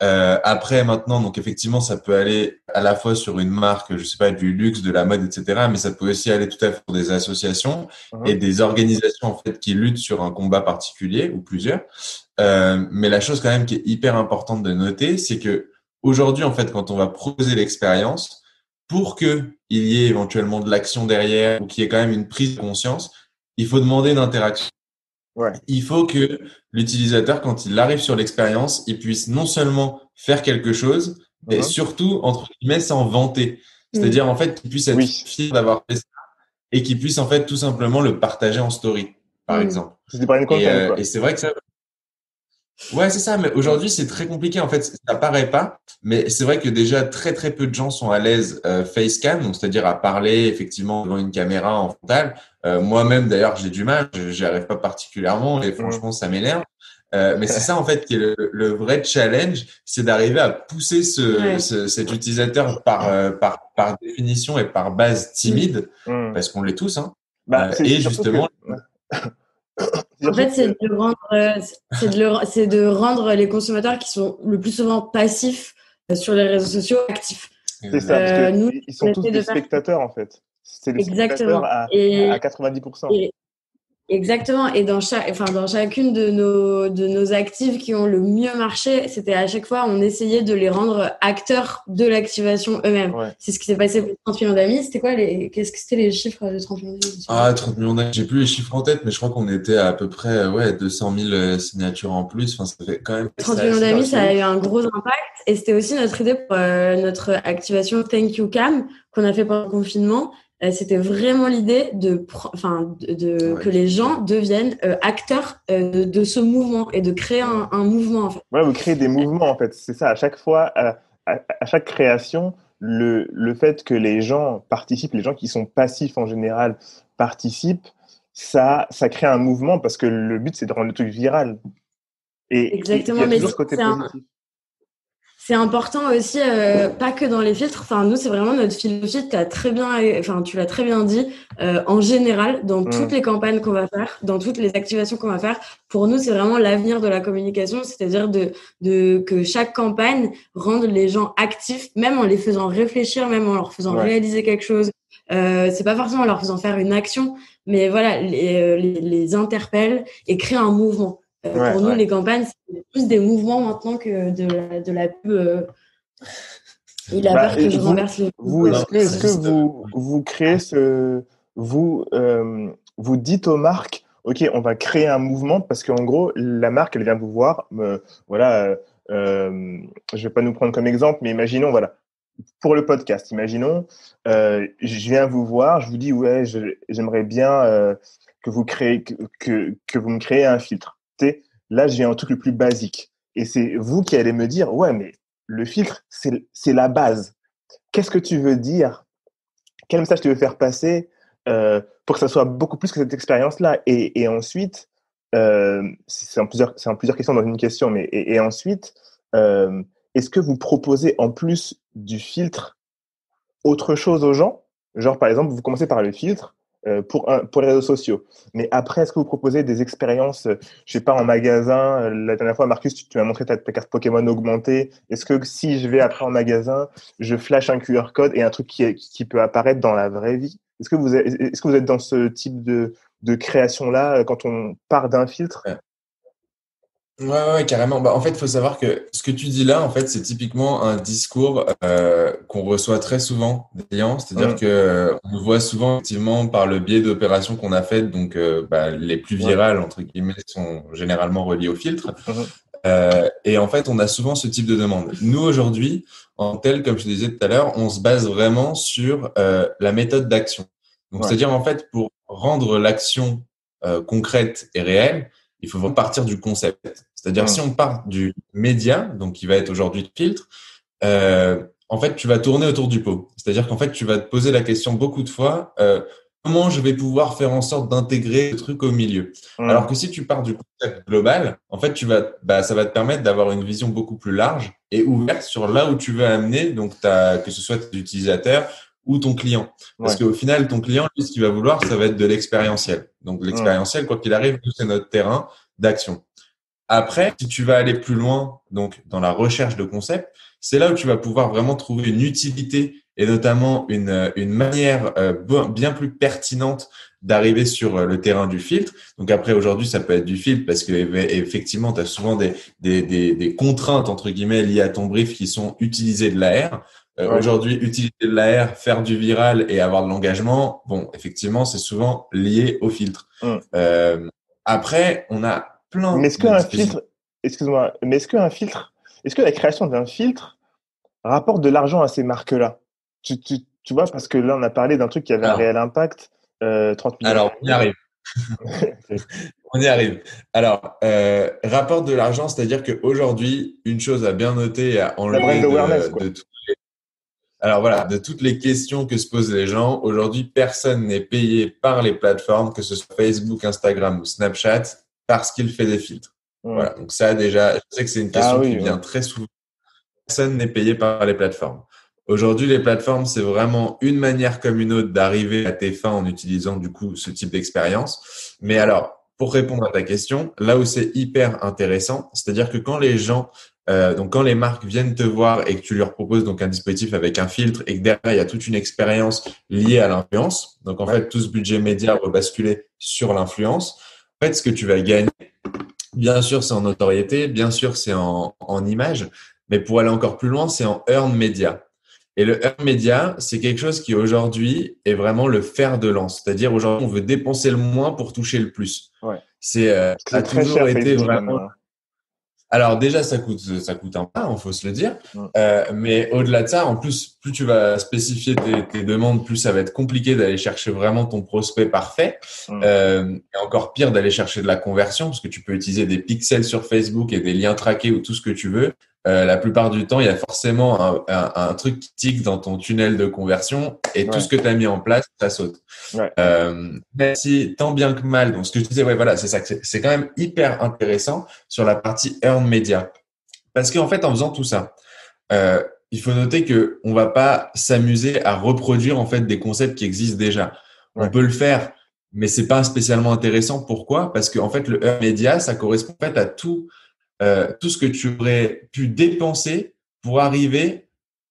Après, maintenant, donc effectivement, ça peut aller à la fois sur une marque, je sais pas, du luxe, de la mode, etc., mais ça peut aussi aller tout à fait pour des associations et des organisations en fait qui luttent sur un combat particulier ou plusieurs. Mais la chose quand même qui est hyper importante de noter, c'est que aujourd'hui, en fait, quand on va proposer l'expérience, pour que il y ait éventuellement de l'action derrière ou qu'il y ait quand même une prise de conscience, il faut demander une interaction. Ouais. Il faut que l'utilisateur, quand il arrive sur l'expérience, il puisse non seulement faire quelque chose, mais surtout, entre guillemets, s'en vanter. C'est-à-dire, en fait, qu'il puisse être fier d'avoir fait ça et qu'il puisse, en fait, tout simplement le partager en story, par exemple. C'est pas une content, quoi. Et c'est vrai que ça, ouais, c'est ça, mais aujourd'hui, c'est très compliqué. En fait, ça paraît pas, mais c'est vrai que déjà, très, très peu de gens sont à l'aise face cam, donc c'est-à-dire à parler effectivement devant une caméra en frontal. Moi-même, d'ailleurs, j'ai du mal, j'y arrive pas particulièrement et franchement, ça m'énerve. Mais c'est ça, en fait, qui est le vrai challenge, c'est d'arriver à pousser cet utilisateur par définition et par base timide, parce qu'on l'est tous, hein. Et justement, en fait, c'est de rendre les consommateurs qui sont le plus souvent passifs sur les réseaux sociaux actifs. C'est ça, parce que ils sont tous des spectateurs, en fait. C'est des spectateurs à 90%. Exactement. Et dans chacune de nos actives qui ont le mieux marché, c'était à chaque fois, on essayait de les rendre acteurs de l'activation eux-mêmes. Ouais. C'est ce qui s'est passé pour 30 millions d'amis. C'était quoi qu'est-ce que c'était les chiffres de 30 millions d'amis? 30 millions d'amis. J'ai plus les chiffres en tête, mais je crois qu'on était à peu près, 200 000 signatures en plus. Enfin, ça fait quand même. 30 millions d'amis, ça a eu un gros impact. Et c'était aussi notre idée pour notre activation Thank You Cam qu'on a fait pendant le confinement. C'était vraiment l'idée que les gens deviennent acteurs de ce mouvement et de créer un mouvement, en fait. Ouais, vous créez des mouvements, en fait. C'est ça, à chaque fois, à chaque création, le fait que les gens participent, les gens qui sont passifs en général participent, ça crée un mouvement parce que le but, c'est de rendre le truc viral. Et exactement, il y a toujours ce côté positif. C'est important aussi, pas que dans les filtres. Enfin, nous, c'est vraiment notre philosophie. Tu l'as très bien dit. En général, dans toutes les campagnes qu'on va faire, dans toutes les activations qu'on va faire, pour nous, c'est vraiment l'avenir de la communication. C'est-à-dire que chaque campagne rende les gens actifs, même en les faisant réfléchir, même en leur faisant réaliser quelque chose. C'est pas forcément en leur faisant faire une action, mais voilà, les interpelle et crée un mouvement. Pour nous, les campagnes, c'est plus des mouvements maintenant que de la pub. Il a peur que je renverse les... Est-ce que vous créez vous dites aux marques, OK, on va créer un mouvement parce qu'en gros, la marque, elle vient vous voir. Je vais pas nous prendre comme exemple, mais imaginons, voilà, pour le podcast, imaginons, je viens vous voir, je vous dis, ouais, j'aimerais bien que vous me créez un filtre. Là, je viens un truc le plus basique. Et c'est vous qui allez me dire, ouais, mais le filtre, c'est la base. Qu'est-ce que tu veux dire? Quel message tu veux faire passer pour que ça soit beaucoup plus que cette expérience-là? Et ensuite, c'est en plusieurs questions dans une question, mais et ensuite, est-ce que vous proposez en plus du filtre autre chose aux gens? Genre, par exemple, vous commencez par le filtre, pour les réseaux sociaux. Mais après, est-ce que vous proposez des expériences, je sais pas, en magasin? La dernière fois, Marcus, tu m'as montré ta carte Pokémon augmentée. Est-ce que si je vais après en magasin, je flash un QR code et un truc qui peut apparaître dans la vraie vie? Est-ce que vous êtes dans ce type de création-là quand on part d'un filtre? Ouais, carrément. Bah, en fait, il faut savoir que ce que tu dis là, en fait, c'est typiquement un discours qu'on reçoit très souvent des clients. C'est-à-dire Hum, que on nous voit souvent effectivement par le biais d'opérations qu'on a faites. Donc, les plus ouais. virales entre guillemets sont généralement reliées au filtre. Mhm, Et en fait, on a souvent ce type de demande. Nous aujourd'hui, en tel, comme je te disais tout à l'heure, on se base vraiment sur la méthode d'action. Donc, ouais. c'est-à-dire en fait, pour rendre l'action concrète et réelle, il faut vraiment partir du concept. C'est-à-dire, si Hum, on part du média, donc qui va être aujourd'hui le filtre, en fait, tu vas tourner autour du pot. C'est-à-dire qu'en fait, tu vas te poser la question beaucoup de fois, comment je vais pouvoir faire en sorte d'intégrer le truc au milieu? Alors hum, que si tu pars du concept global, en fait, ça va te permettre d'avoir une vision beaucoup plus large et ouverte sur là où tu veux amener, donc que ce soit tes utilisateurs ou ton client. Parce ouais. qu'au final, ton client, lui, ce qu'il va vouloir, ça va être de l'expérientiel. Donc, Hum, l'expérientiel, quoi qu'il arrive, nous, c'est notre terrain d'action. Après, si tu vas aller plus loin, donc dans la recherche de concepts, c'est là où tu vas pouvoir vraiment trouver une utilité et notamment une manière bien plus pertinente d'arriver sur le terrain du filtre. Donc après, aujourd'hui, ça peut être du filtre parce que effectivement, tu as souvent des contraintes, entre guillemets, liées à ton brief qui sont utiliser de l'AR. ouais. Aujourd'hui, utiliser de l'AR, faire du viral et avoir de l'engagement, bon, effectivement, c'est souvent lié au filtre. Hum. Euh, Après, on a Mais plein est-ce de qu'un dispositifs. filtre, excuse-moi, mais est-ce que la création d'un filtre rapporte de l'argent à ces marques-là? Tu vois, parce que là, on a parlé d'un truc qui avait un Alors, réel impact, 30 millions alors, on y d'euros. arrive. On y arrive. Alors, rapporte de l'argent, c'est-à-dire qu'aujourd'hui, une chose à bien noter et à La enlever brand awareness, quoi. alors voilà, de toutes les questions que se posent les gens, aujourd'hui, personne n'est payé par les plateformes, que ce soit Facebook, Instagram ou Snapchat, parce qu'il fait des filtres. Hum. Voilà. Donc ça, déjà, je sais que c'est une Ah question qui oui, vient oui. très souvent. Personne n'est payé par les plateformes. Aujourd'hui, les plateformes, c'est vraiment une manière comme une autre d'arriver à tes fins en utilisant du coup ce type d'expérience. Mais alors, pour répondre à ta question, là où c'est hyper intéressant, c'est-à-dire que quand les gens, donc quand les marques viennent te voir et que tu leur proposes donc un dispositif avec un filtre et que derrière il y a toute une expérience liée à l'influence, donc en Ouais. fait tout ce budget média va basculer sur l'influence. En fait, ce que tu vas gagner, bien sûr, c'est en notoriété, bien sûr, c'est en image, mais pour aller encore plus loin, c'est en earned media. Et le earned media, c'est quelque chose qui aujourd'hui est vraiment le fer de lance. C'est-à-dire aujourd'hui, on veut dépenser le moins pour toucher le plus. Ouais. C'est Parce que a c'est très toujours cher été Facebook vraiment. maintenant, hein. Alors déjà, ça coûte un pain, il faut se le dire. Hum, Mais au-delà de ça, en plus, plus tu vas spécifier tes demandes, plus ça va être compliqué d'aller chercher vraiment ton prospect parfait. hum. Et encore pire, d'aller chercher de la conversion, parce que tu peux utiliser des pixels sur Facebook et des liens traqués ou tout ce que tu veux. La plupart du temps, il y a forcément un truc qui tique dans ton tunnel de conversion et tout ce Ouais. que tu as mis en place, ça saute. Ouais. Mais si tant bien que mal, donc ce que je disais, ouais, voilà, c'est ça, c'est quand même hyper intéressant sur la partie earned media. Parce qu'en fait, en faisant tout ça, euh, il faut noter que on va pas s'amuser à reproduire en fait des concepts qui existent déjà. On Ouais. peut le faire, mais c'est pas spécialement intéressant. Pourquoi? Parce qu'en fait, le earned media, ça correspond en fait à tout ce que tu aurais pu dépenser pour arriver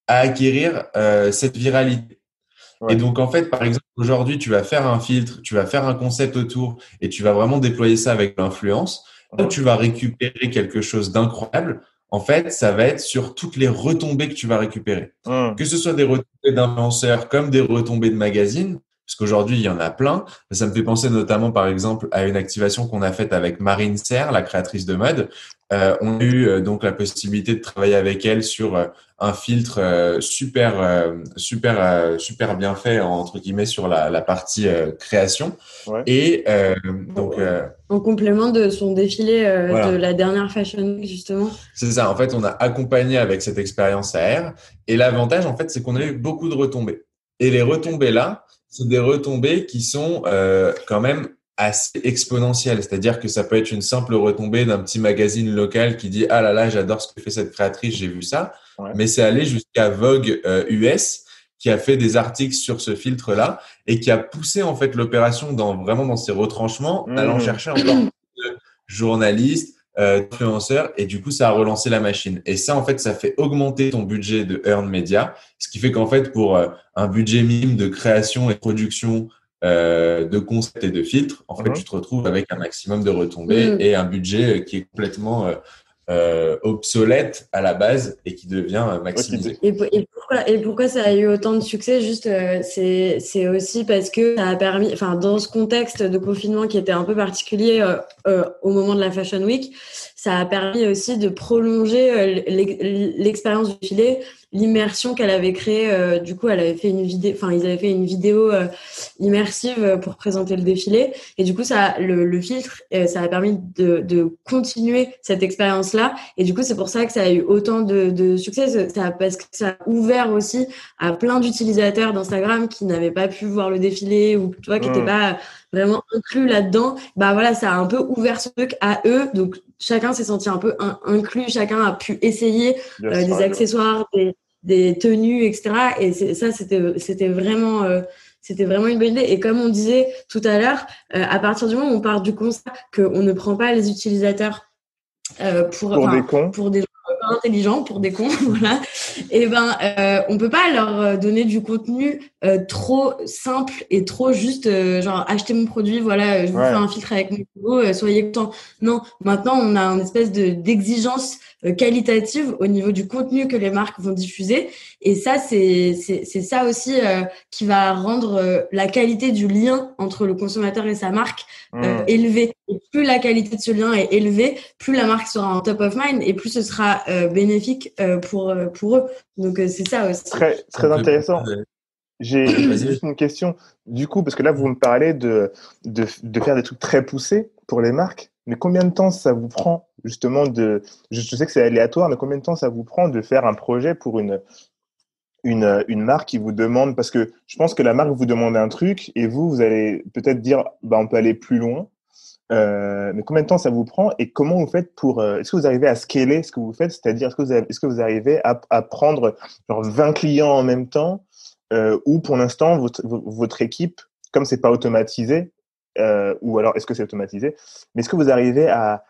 à acquérir cette viralité. Et Ouais. donc, en fait, par exemple, aujourd'hui, tu vas faire un filtre, tu vas faire un concept autour et tu vas vraiment déployer ça avec l'influence. Là où Mhm. tu vas récupérer quelque chose d'incroyable, en fait, ça va être sur toutes les retombées que tu vas récupérer. Hum. Que ce soit des retombées d'influenceurs comme des retombées de magazines, parce qu'aujourd'hui, il y en a plein. Ça me fait penser notamment, par exemple, à une activation qu'on a faite avec Marine Serre, la créatrice de mode. On a eu donc la possibilité de travailler avec elle sur un filtre super bien fait entre guillemets sur la partie création Ouais. et En complément de son défilé de voilà, la dernière Fashion Week, justement. c'est ça. En fait, on a accompagné avec cette expérience AR et l'avantage en fait c'est qu'on a eu beaucoup de retombées et les retombées là c'est des retombées qui sont quand même assez exponentielles, c'est-à-dire que ça peut être une simple retombée d'un petit magazine local qui dit ah là là j'adore ce que fait cette créatrice, j'ai vu ça, Ouais. mais c'est allé jusqu'à Vogue US qui a fait des articles sur ce filtre-là et qui a poussé en fait l'opération vraiment dans ses retranchements, allant Mhm. chercher encore plus de journalistes, d'influenceurs, et du coup ça a relancé la machine. Et ça en fait ça fait augmenter ton budget de earned media, ce qui fait qu'en fait pour un budget minime de création et de production de concept et de filtres, en fait, tu te retrouves avec un maximum de retombées et un budget qui est complètement obsolète à la base et qui devient maximisé. Et pourquoi ça a eu autant de succès? Juste, c'est aussi parce que ça a permis, enfin, dans ce contexte de confinement qui était un peu particulier au moment de la Fashion Week, ça a permis aussi de prolonger l'expérience du filet, l'immersion qu'elle avait créée. Du coup, elle avait fait une vidéo, enfin, ils avaient fait une vidéo immersive pour présenter le défilé. Et du coup, le filtre, ça a permis de continuer cette expérience-là. Et du coup, c'est pour ça que ça a eu autant de succès, parce que ça a ouvert aussi à plein d'utilisateurs d'Instagram qui n'avaient pas pu voir le défilé ou tu vois, qui n'étaient pas vraiment inclus là-dedans. Bah voilà, ça a un peu ouvert ce truc à eux. Donc, chacun s'est senti un peu inclus, chacun a pu essayer des accessoires, des tenues, etc. Et c'était vraiment une bonne idée. Et comme on disait tout à l'heure, à partir du moment où on part du constat qu'on ne prend pas les utilisateurs pour des gens pas intelligents, pour des cons, voilà. Et on peut pas leur donner du contenu trop simple et trop juste, genre achetez mon produit, voilà, je vous fais un filtre avec mon logo, soyez contents. Non, maintenant on a une espèce d'exigence qualitative au niveau du contenu que les marques vont diffuser. Et ça, c'est ça aussi qui va rendre la qualité du lien entre le consommateur et sa marque élevée. Et plus la qualité de ce lien est élevée, plus la marque sera en top of mind et plus ce sera bénéfique pour eux. Donc, c'est ça aussi. Très, très intéressant. J'ai juste une question. Du coup, parce que là, vous me parlez de faire des trucs très poussés pour les marques, mais combien de temps ça vous prend justement je sais que c'est aléatoire, mais combien de temps ça vous prend de faire un projet pour une marque qui vous demande, parce que je pense que la marque vous demande un truc et vous allez peut-être dire, on peut aller plus loin. Mais combien de temps ça vous prend et comment vous faites est-ce que vous arrivez à scaler ce que vous faites, c'est-à-dire est-ce que vous arrivez à prendre genre 20 clients en même temps ou pour l'instant votre équipe, comme c'est pas automatisé, ou alors est-ce que c'est automatisé, mais est-ce que vous arrivez à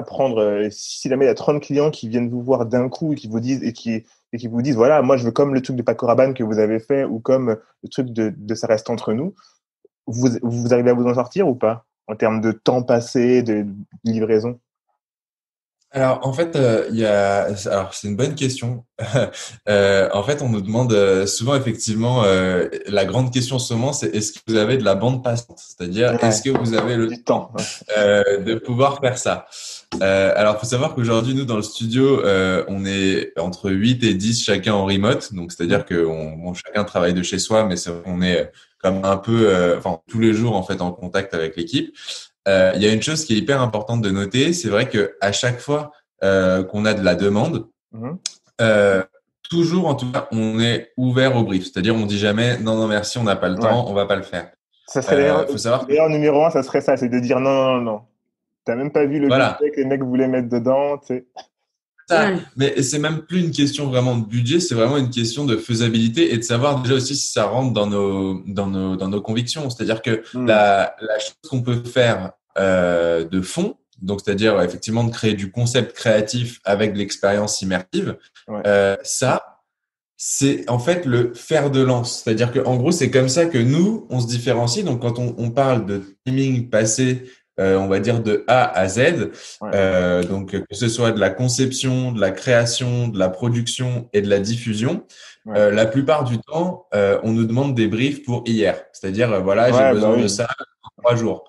prendre, si jamais il y a 30 clients qui viennent vous voir d'un coup et qui vous disent voilà, moi je veux comme le truc de Paco Rabanne que vous avez fait ou comme le truc de Ça reste entre nous, vous arrivez à vous en sortir ou pas en termes de temps passé, de livraison? Alors, en fait, alors c'est une bonne question. En fait, on nous demande souvent, effectivement, la grande question en ce moment, c'est est-ce que vous avez de la bande passante? C'est-à-dire, est-ce que vous avez le temps de pouvoir faire ça? Alors, faut savoir qu'aujourd'hui, nous, dans le studio, on est entre 8 et 10 chacun en remote. Donc, c'est-à-dire que chacun travaille de chez soi, mais on est comme un peu, tous les jours, en fait, en contact avec l'équipe. Il y a une chose qui est hyper importante de noter, c'est vrai que à chaque fois qu'on a de la demande, toujours en tout cas, on est ouvert au brief. C'est-à-dire, on dit jamais non merci, on n'a pas le temps, on va pas le faire. Ça serait l'erreur numéro 1, ça serait ça, c'est de dire non. T'as même pas vu le budget que les mecs voulaient mettre dedans, tu sais. Mais c'est même plus une question vraiment de budget, c'est vraiment une question de faisabilité et de savoir déjà aussi si ça rentre dans nos convictions. C'est-à-dire que la chose qu'on peut faire de fond, donc c'est-à-dire effectivement de créer du concept créatif avec de l'expérience immersive, ça, c'est en fait le fer de lance. C'est-à-dire que en gros, c'est comme ça que nous, on se différencie. Donc quand on parle de timing passé, on va dire de A à Z, donc que ce soit de la conception, de la création, de la production et de la diffusion, la plupart du temps, on nous demande des briefs pour hier. C'est-à-dire, voilà, j'ai besoin de ça en 3 jours.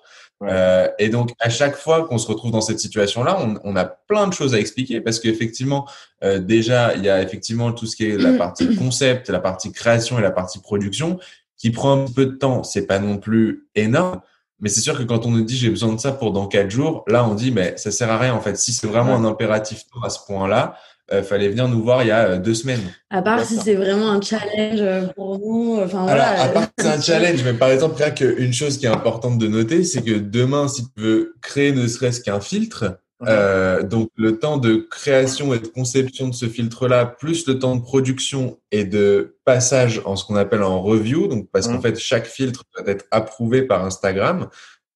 Et donc, à chaque fois qu'on se retrouve dans cette situation-là, on a plein de choses à expliquer parce qu'effectivement, déjà, il y a effectivement tout ce qui est la partie concept, la partie création et la partie production qui prend un peu de temps. C'est pas non plus énorme. Mais c'est sûr que quand on nous dit j'ai besoin de ça pour dans 4 jours, là on dit mais ça sert à rien en fait. Si c'est vraiment un impératif à ce point-là, fallait venir nous voir il y a 2 semaines. À part si c'est vraiment un challenge pour nous. Alors, à part que c'est un challenge, mais par exemple, rien qu'une chose qui est importante de noter, c'est que demain, si tu veux créer ne serait-ce qu'un filtre, donc le temps de création et de conception de ce filtre-là, plus le temps de production et de passage en ce qu'on appelle en review, donc parce qu'en fait, chaque filtre doit être approuvé par Instagram.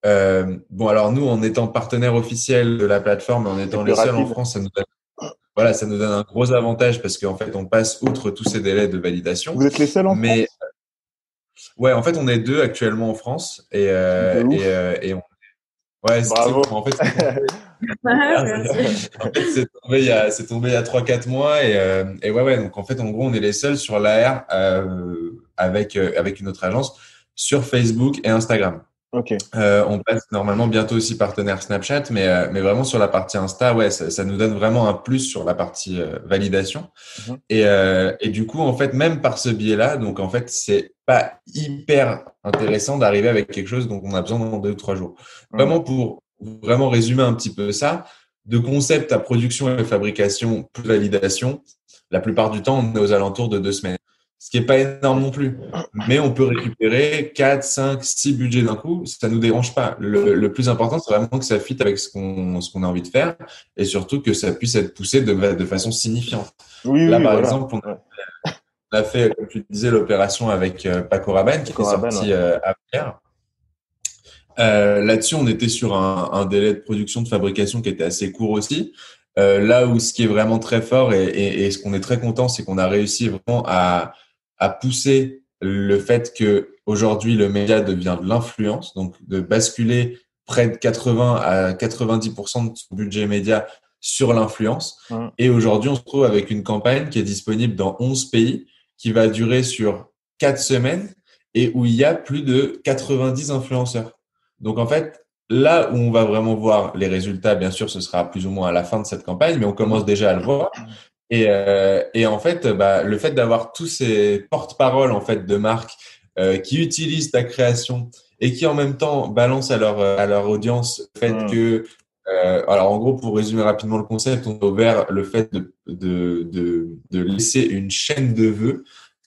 Alors nous, en étant partenaire officiel de la plateforme, en étant les seuls en France, ça nous donne un gros avantage parce qu'en fait, on passe outre tous ces délais de validation. Vous êtes les seuls en France ? Ouais, en fait, on est deux actuellement en France De ouf. et ouais, c'est Bravo. ouf. En fait, Ouais, merci. merci. En fait, c'est tombé il y a 3 4 mois et ouais, donc en fait, en gros, on est les seuls sur l'AR avec une autre agence sur Facebook et Instagram. Ok. On passe normalement bientôt aussi partenaire Snapchat, mais vraiment sur la partie Insta, ouais, ça nous donne vraiment un plus sur la partie validation. Mhm. Et du coup, en fait, même par ce biais-là, donc en fait, c'est pas hyper intéressant d'arriver avec quelque chose dont on a besoin dans 2 ou 3 jours. Mhm. Vraiment pour vraiment résumer un petit peu ça, de concept à production et fabrication plus validation, la plupart du temps, on est aux alentours de 2 semaines. Ce qui est pas énorme non plus, mais on peut récupérer 4, 5, 6 budgets d'un coup, ça nous dérange pas. Le plus important, c'est vraiment que ça fit avec ce qu'on a envie de faire et surtout que ça puisse être poussé de façon signifiante. Oui, Là, oui, par voilà. exemple, on Ouais. a fait, comme tu disais, l'opération avec Paco Rabanne qui est Coraben, ouais. sortie après. Là-dessus, on était sur un délai de production de fabrication qui était assez court aussi. Là où ce qui est vraiment très fort et ce qu'on est très content, c'est qu'on a réussi vraiment à pousser le fait que aujourd'hui le média devient de l'influence, donc de basculer près de 80 à 90% de son budget média sur l'influence. Mhm. Et aujourd'hui, on se trouve avec une campagne qui est disponible dans 11 pays, qui va durer sur 4 semaines et où il y a plus de 90 influenceurs. Donc en fait, là où on va vraiment voir les résultats, bien sûr, ce sera plus ou moins à la fin de cette campagne, mais on Mhm. commence déjà à le voir. Et en fait, bah, le fait d'avoir tous ces porte-paroles en fait de marques qui utilisent ta création et qui en même temps balancent à leur audience le fait Mhm. que alors en gros, pour résumer rapidement le concept, on a ouvert le fait de laisser une chaîne de vœux.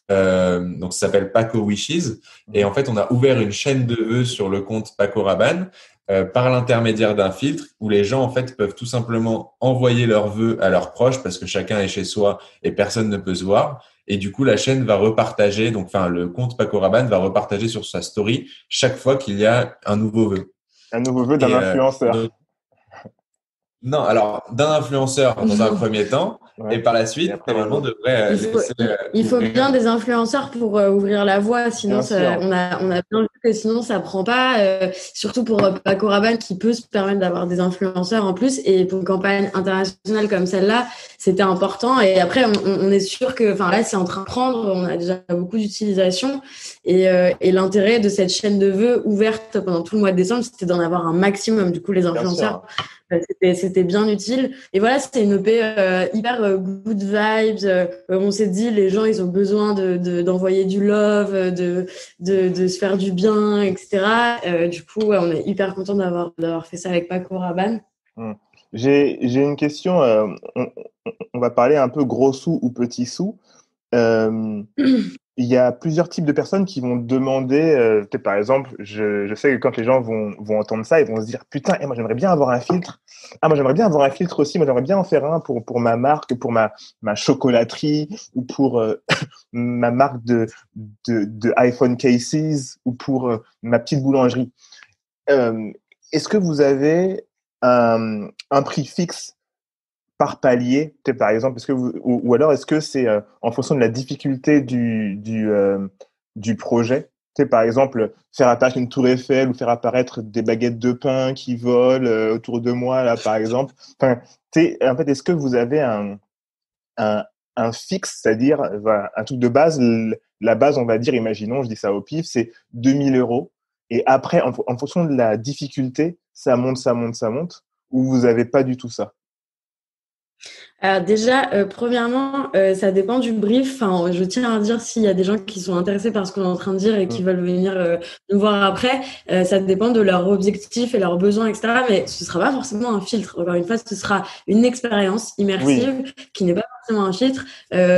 Donc, ça s'appelle Paco Wishes. Et Mhm. en fait, on a ouvert une chaîne de vœux sur le compte Paco Rabanne par l'intermédiaire d'un filtre où les gens, en fait, peuvent tout simplement envoyer leurs vœux à leurs proches parce que chacun est chez soi et personne ne peut se voir. Et du coup, la chaîne va repartager, donc, enfin, le compte Paco Rabanne va repartager sur sa story chaque fois qu'il y a un nouveau vœu. Un nouveau vœu d'un Et influenceur. donc, non, alors, d'un influenceur dans un premier temps, et Ouais. par la Et suite, après les normalement, autres. devrait Il faut, laisser il faut bien ouvrir. des influenceurs pour ouvrir la voie, sinon Bien sûr. on a bien vu que sinon ça prend pas, surtout pour Paco Rabanne qui peut se permettre d'avoir des influenceurs en plus, et pour une campagne internationale comme celle-là, c'était important. Et après, on est sûr que, enfin là, c'est en train de prendre, on a déjà beaucoup d'utilisation, et l'intérêt de cette chaîne de vœux ouverte pendant tout le mois de décembre, c'était d'en avoir un maximum. Du coup, les Bien influenceurs, sûr. c'était bien utile. Et voilà, c'était une EP hyper good vibes. On s'est dit, les gens, ils ont besoin d'envoyer du love, de se faire du bien, etc. Du coup, ouais, on est hyper content d'avoir fait ça avec Paco Rabanne. Mhm. J'ai une question. On va parler un peu gros sous ou petits sous. Euh, il y a plusieurs types de personnes qui vont demander, peut-être par exemple, je sais que quand les gens vont entendre ça, ils vont se dire, putain, moi j'aimerais bien avoir un filtre. Ah, moi j'aimerais bien avoir un filtre aussi, moi j'aimerais bien en faire un pour ma marque, pour ma chocolaterie ou pour ma marque de iPhone cases ou pour ma petite boulangerie. Euh, Est-ce que vous avez un prix fixe par palier, peut-être par exemple, ou alors est-ce que c'est en fonction de la difficulté du projet? Tu sais, par exemple, faire apparaître une tour Eiffel ou faire apparaître des baguettes de pain qui volent autour de moi, là, par exemple. Enfin, tu sais, en fait, est-ce que vous avez un, un fixe, c'est-à-dire voilà, un truc de base, la base, on va dire, imaginons, je dis ça au pif, c'est 2 000 euros. Et après, en fonction de la difficulté, ça monte, ça monte, ça monte, ou vous n'avez pas du tout ça? Alors déjà, premièrement, ça dépend du brief. Enfin, je tiens à dire s'il y a des gens qui sont intéressés par ce qu'on est en train de dire et qui Mm. veulent venir nous voir après, ça dépend de leurs objectifs et leurs besoins, etc. Mais ce sera pas forcément un filtre. Encore une fois, ce sera une expérience Oui. immersive qui n'est pas forcément un filtre.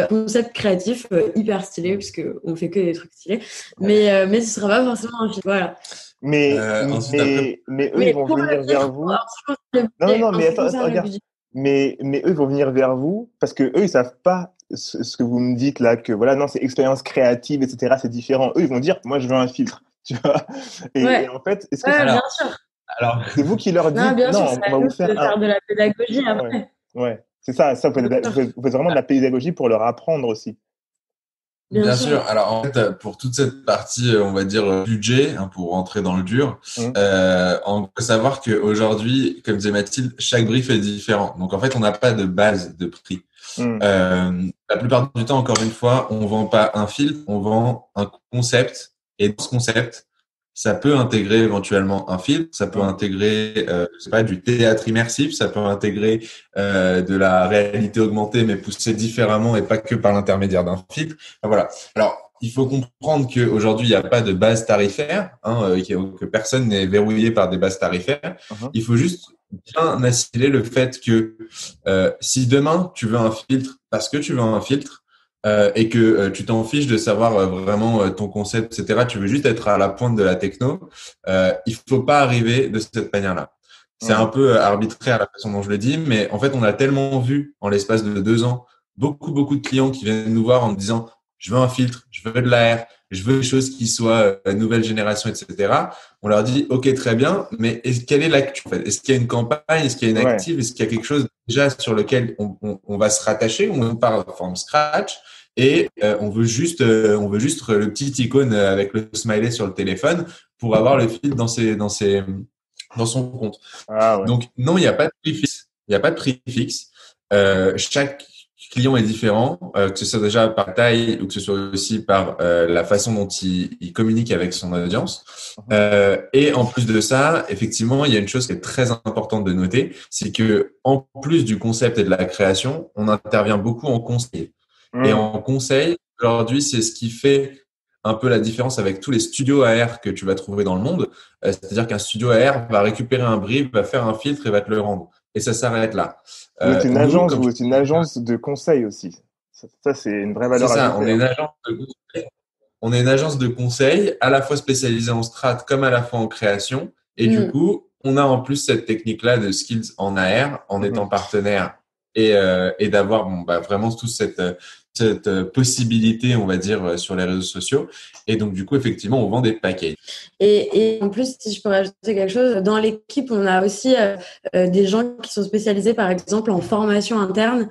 Concept créatif hyper stylé puisque on fait que des trucs stylés. Mais ce sera pas forcément un filtre. Voilà. Ensuite, après, Mais eux, ils Mais vont pour venir le filtre, vers vous. alors, je pense que le Non, non, budget, non, en mais ce qui attends, attends, concerne le regarde. budget. Mais eux, ils vont venir vers vous parce que eux, ils savent pas ce que vous me dites là, que voilà, non, c'est expérience créative, etc. C'est différent. Eux, ils vont dire, moi, je veux un filtre, tu vois. Et Ouais, en fait, est-ce que ouais, bien alors, sûr. alors, c'est vous qui leur Non, dites, bien sûr, non, c'est on à va vous nous faire de un. faire de la pédagogie Ouais, après. ouais, c'est ça, vous Bien faites, sûr. vous faites vraiment de la pédagogie pour leur apprendre aussi. Bien Bien sûr. sûr. Alors en fait, pour toute cette partie, on va dire budget, hein, pour rentrer dans le dur, Mmh. on peut savoir qu'aujourd'hui, comme disait Mathilde, chaque brief est différent. Donc en fait, on n'a pas de base de prix. Mmh. La plupart du temps, encore une fois, on vend pas un filtre, on vend un concept. Et dans ce concept, ça peut intégrer éventuellement un filtre, ça peut Mmh. intégrer, je sais pas, du théâtre immersif, ça peut intégrer de la réalité augmentée, mais poussée différemment et pas que par l'intermédiaire d'un filtre. Enfin, voilà. Alors, il faut comprendre qu'aujourd'hui, il n'y a pas de base tarifaire, hein, que personne n'est verrouillé par des bases tarifaires. Mmh. Il faut juste bien assimiler le fait que si demain tu veux un filtre parce que tu veux un filtre et que tu t'en fiches de savoir vraiment ton concept, etc., tu veux juste être à la pointe de la techno, il faut pas arriver de cette manière-là. C'est un Mmh. peu arbitraire la façon dont je le dis, mais en fait, on a tellement vu en l'espace de 2 ans beaucoup de clients qui viennent nous voir en nous disant je veux un filtre, je veux de l'AR, je veux des choses qui soient nouvelle génération, etc. On leur dit ok, très bien, mais quelle est l'actu en fait? Est-ce qu'il y a une campagne, est-ce qu'il y a une Ouais. active, est-ce qu'il y a quelque chose déjà sur lequel on va se rattacher, ou on part from scratch et on veut juste le petit icône avec le smiley sur le téléphone pour avoir le fil dans son compte. Ah ouais. Donc non, il n'y a pas de prix fixe. Il n'y a pas de prix fixe. Chaque client est différent, que ce soit déjà par taille ou que ce soit aussi par la façon dont il communique avec son audience. Mmh. Et en plus de ça, effectivement, il y a une chose qui est très importante de noter, c'est que en plus du concept et de la création, on intervient beaucoup en conseil. Et Mmh. en conseil, aujourd'hui, c'est ce qui fait un peu la différence avec tous les studios AR que tu vas trouver dans le monde. C'est-à-dire qu'un studio AR va récupérer un brief, va faire un filtre et va te le rendre. Et ça s'arrête là. Nous, comme Vous êtes une agence de conseil aussi. Ça, c'est une vraie c'est valeur ça, ajoutée, hein. on est une agence de conseil à la fois spécialisée en strat comme à la fois en création. Et du Mm. coup, on a en plus cette technique-là de skills en AR en Mhm. étant partenaire et d'avoir bon, bah, vraiment toute cette possibilité, on va dire, sur les réseaux sociaux. Et donc, du coup, effectivement, on vend des packages. Et en plus, si je peux rajouter quelque chose, dans l'équipe, on a aussi des gens qui sont spécialisés, par exemple, en formation interne,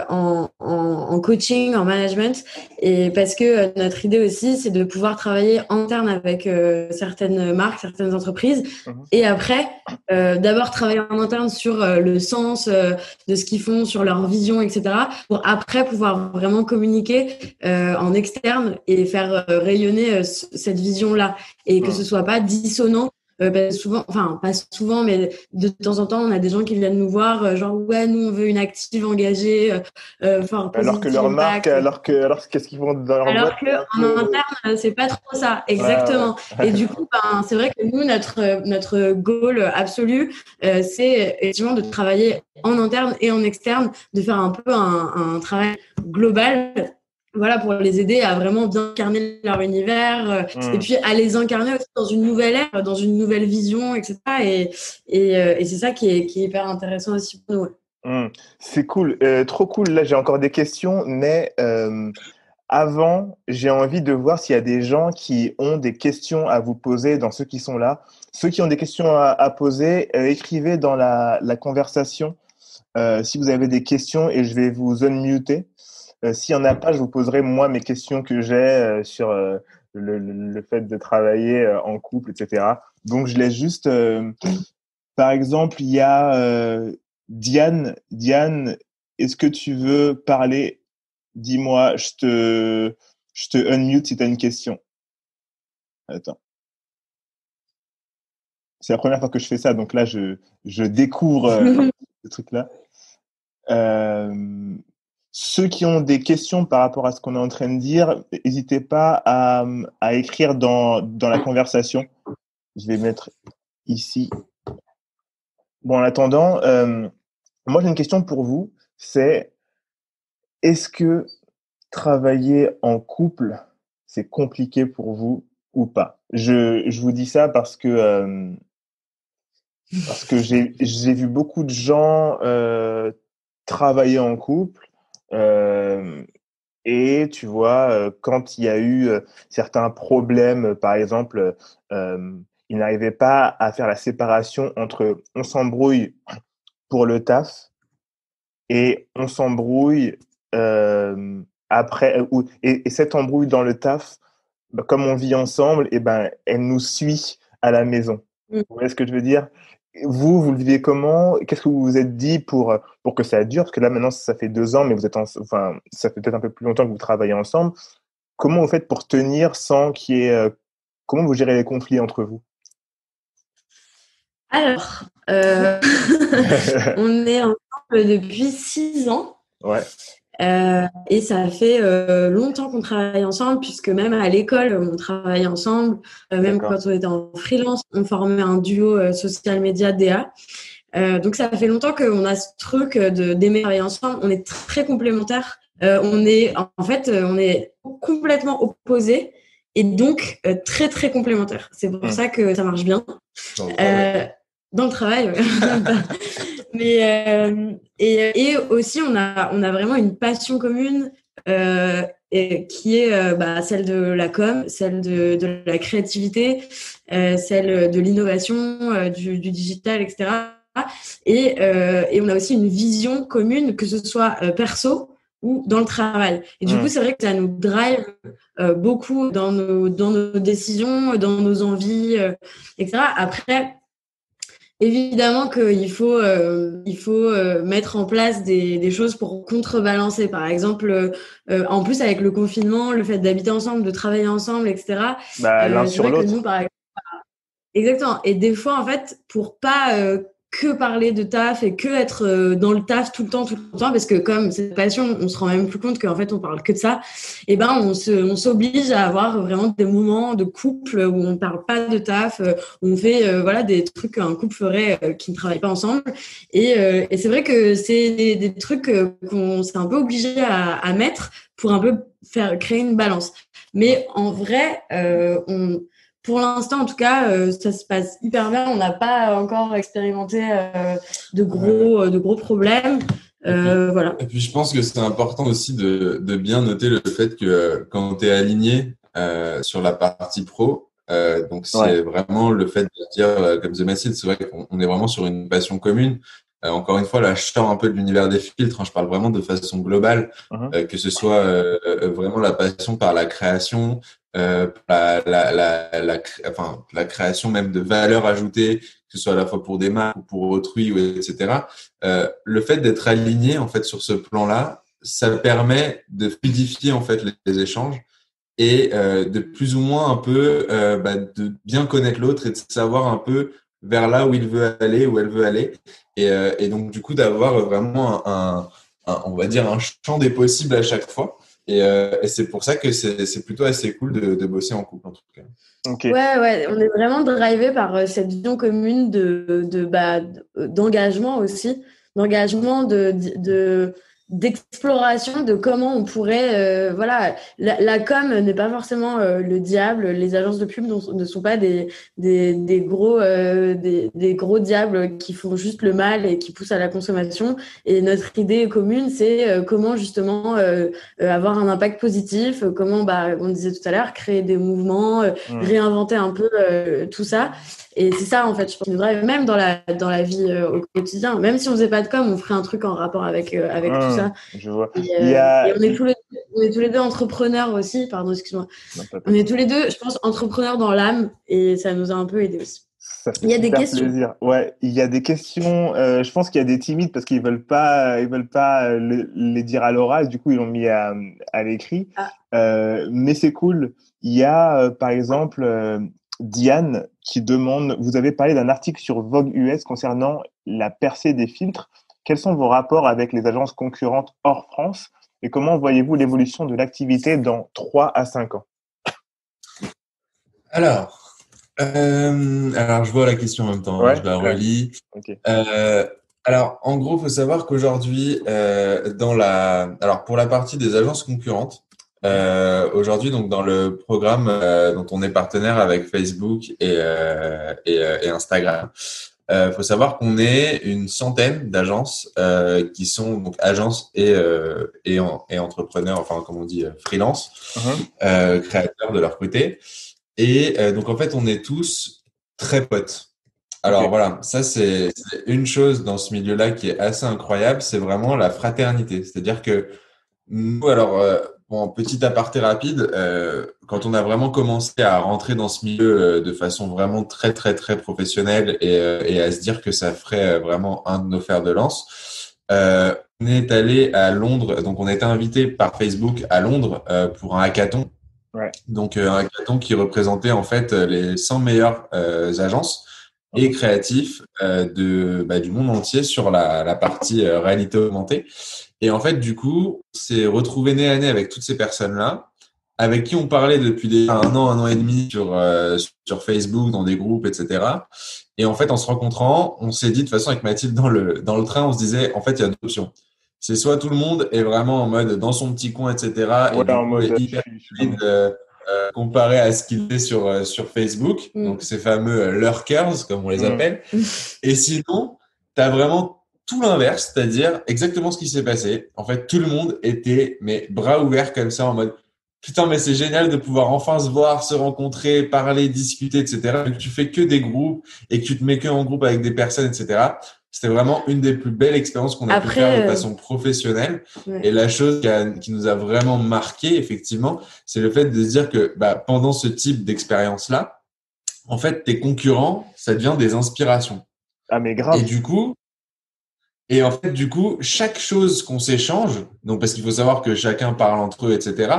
en coaching, en management. Et parce que notre idée aussi, c'est de pouvoir travailler interne avec certaines marques, certaines entreprises. Mhm. Et après, d'abord travailler en interne sur le sens de ce qu'ils font, sur leur vision, etc. Pour après pouvoir vraiment communiquer en externe et faire rayonner cette vision-là et que ce Mhm. soit pas dissonant. Parce que souvent, enfin pas souvent, mais de temps en temps, on a des gens qui viennent nous voir, genre ouais, nous on veut une active engagée, fort Alors que positive leur marque, impact. alors qu'est-ce qu'ils font dans leur Alors boîte, que c'est un en peu. interne, c'est pas trop ça, Ouais, ouais. exactement. Et du coup, ben, c'est vrai que nous, notre goal absolu, c'est effectivement de travailler en interne et en externe, de faire un peu un travail global, voilà, pour les aider à vraiment bien incarner leur univers, et Mhm. puis à les incarner aussi dans une nouvelle ère, dans une nouvelle vision, etc. Et c'est ça qui est hyper intéressant aussi pour nous. Mhm. C'est cool, trop cool. Là, j'ai encore des questions, mais avant, j'ai envie de voir s'il y a des gens qui ont des questions à vous poser dans ceux qui sont là. Ceux qui ont des questions à poser, écrivez dans la conversation si vous avez des questions et je vais vous unmuter. S'il n'y en a pas, je vous poserai moi mes questions que j'ai sur le fait de travailler en couple, etc. Donc, je laisse juste, par exemple, il y a Diane. Diane, est-ce que tu veux parler? Dis-moi, je te unmute si tu as une question. Attends. C'est la première fois que je fais ça, donc là, je découvre ce truc-là. Euh, Ceux qui ont des questions par rapport à ce qu'on est en train de dire, n'hésitez pas à écrire dans la conversation. Je vais mettre ici. Bon, en attendant, moi j'ai une question pour vous. C'est est-ce que travailler en couple, c'est compliqué pour vous ou pas? Je vous dis ça parce que j'ai vu beaucoup de gens travailler en couple. Euh, Et tu vois, quand il y a eu certains problèmes, par exemple, ils n'arrivaient pas à faire la séparation entre on s'embrouille pour le taf et on s'embrouille après, et cette embrouille dans le taf, bah, comme on vit ensemble, et ben, elle nous suit à la maison. Mm. Vous voyez ce que je veux dire? Vous le vivez comment? Qu'est-ce que vous vous êtes dit pour que ça dure? Parce que là, maintenant, ça fait 2 ans, mais enfin, ça fait peut-être un peu plus longtemps que vous travaillez ensemble. Comment vous faites pour tenir sans qu'il y ait, comment vous gérez les conflits entre vous? Alors, on est ensemble depuis 6 ans. Ouais. Et ça fait longtemps qu'on travaille ensemble, puisque même à l'école, on travaille ensemble. Même D'accord. quand on était en freelance, on formait un duo social media DA. Donc ça fait longtemps qu'on a ce truc d'aimer travailler ensemble. On est très complémentaires. On est complètement opposés et donc très très complémentaires. C'est pour ça que ça marche bien. Dans le travail, ouais. Mais et aussi on a vraiment une passion commune qui est celle de la com, celle de la créativité, celle de l'innovation, du digital, etc. Et on a aussi une vision commune, que ce soit perso ou dans le travail. Et du coup, c'est vrai que ça nous drive beaucoup dans nos décisions, dans nos envies, etc. Après, évidemment qu'il faut mettre en place des choses pour contrebalancer. Par exemple, en plus avec le confinement, le fait d'habiter ensemble, de travailler ensemble, etc. Bah, l'un C'est sur vrai que l'autre. nous, par exemple, exactement. Et des fois, en fait, pour pas que parler de taf et que être dans le taf tout le temps, parce que comme c'est une passion, on se rend même plus compte qu'en fait, on parle que de ça. Et ben, on s'oblige à avoir vraiment des moments de couple où on parle pas de taf, où on fait voilà des trucs qu'un couple ferait qui ne travaille pas ensemble. Et c'est vrai que c'est des trucs qu'on s'est un peu obligé à mettre pour un peu créer une balance. Mais en vrai, pour l'instant, en tout cas, ça se passe hyper bien. On n'a pas encore expérimenté de gros problèmes. Voilà. Et puis, je pense que c'est important aussi de bien noter le fait que quand tu es aligné sur la partie pro, donc c'est vraiment le fait de dire, comme The Massive, c'est vrai qu'on est vraiment sur une passion commune. Encore une fois, là, je sors un peu de l'univers des filtres. Hein, je parle vraiment de façon globale, que ce soit vraiment la passion par la création, la création même de valeur ajoutée, que ce soit à la fois pour des marques ou pour autrui, ou etc. Le fait d'être aligné en fait sur ce plan-là, ça permet de fluidifier en fait les échanges et de plus ou moins un peu de bien connaître l'autre et de savoir un peu vers là où il veut aller, où elle veut aller, et donc du coup d'avoir vraiment on va dire un champ des possibles à chaque fois. Et c'est pour ça que c'est plutôt assez cool de bosser en couple en tout cas. Okay. Ouais, on est vraiment drivé par cette vision commune d'engagement aussi, d'engagement d'exploration de comment on pourrait voilà, la com n'est pas forcément le diable, les agences de pub ne sont pas des gros diables qui font juste le mal et qui poussent à la consommation. Et notre idée commune, c'est comment justement avoir un impact positif, comment on disait tout à l'heure, créer des mouvements, réinventer un peu tout ça. Et c'est ça, en fait, je pense, même dans la vie au quotidien. Même si on faisait pas de com, on ferait un truc en rapport avec tout ça. Je vois. Et on est tous les deux entrepreneurs aussi. Pardon, excuse-moi. On est tous les deux, je pense, entrepreneurs dans l'âme. Et ça nous a un peu aidés aussi. Ça fait super plaisir. Ouais, il y a des questions. Je pense qu'il y a des timides parce qu'ils veulent pas les dire à l'oral. Du coup, ils l'ont mis à l'écrit. Mais c'est cool. Il y a, par exemple, Diane qui demande, vous avez parlé d'un article sur Vogue US concernant la percée des filtres. Quels sont vos rapports avec les agences concurrentes hors France et comment voyez-vous l'évolution de l'activité dans 3 à 5 ans? Alors, je vois la question en même temps, je la relis. Okay. Alors, en gros, il faut savoir qu'aujourd'hui, pour la partie des agences concurrentes, aujourd'hui, donc dans le programme dont on est partenaire avec Facebook et Instagram, faut savoir qu'on est une centaine d'agences qui sont donc agences et entrepreneurs, enfin comme on dit freelance, créateurs de leur côté. Et donc en fait, on est tous très potes. Alors voilà, ça c'est une chose dans ce milieu-là qui est assez incroyable, c'est vraiment la fraternité. C'est-à-dire que nous, alors bon, petit aparté rapide, quand on a vraiment commencé à rentrer dans ce milieu de façon vraiment très, très, très professionnelle et à se dire que ça ferait vraiment un de nos fers de lance, on est allé à Londres. Donc, on a été invité par Facebook à Londres pour un hackathon. Ouais. Donc, un hackathon qui représentait en fait les 100 meilleures agences et créatifs du monde entier sur la partie réalité augmentée. Et en fait, du coup, c'est retrouvé nez à nez avec toutes ces personnes-là, avec qui on parlait depuis déjà un an et demi sur Facebook, dans des groupes, etc. Et en fait, en se rencontrant, on s'est dit, de toute façon, avec Mathilde dans le train, on se disait, en fait, il y a deux options. C'est soit tout le monde est vraiment en mode dans son petit coin, etc. Ouais, Et du en coup, mode, est hyper fluide, comparé à ce qu'il est sur Facebook. Donc, ces fameux lurkers, comme on les appelle. Et sinon, tu as vraiment tout l'inverse, c'est-à-dire exactement ce qui s'est passé. En fait, tout le monde était mais bras ouverts comme ça en mode putain, mais c'est génial de pouvoir enfin se voir, se rencontrer, parler, discuter, etc. Vu que tu fais que des groupes et que tu te mets que en groupe avec des personnes, etc. C'était vraiment une des plus belles expériences qu'on a pu faire de façon professionnelle. Ouais. Et la chose qui nous a vraiment marqué, effectivement, c'est le fait de se dire que pendant ce type d'expérience-là, en fait, tes concurrents, ça devient des inspirations. Ah, mais grave. Et en fait, du coup, chaque chose qu'on s'échange, donc parce qu'il faut savoir que chacun parle entre eux, etc.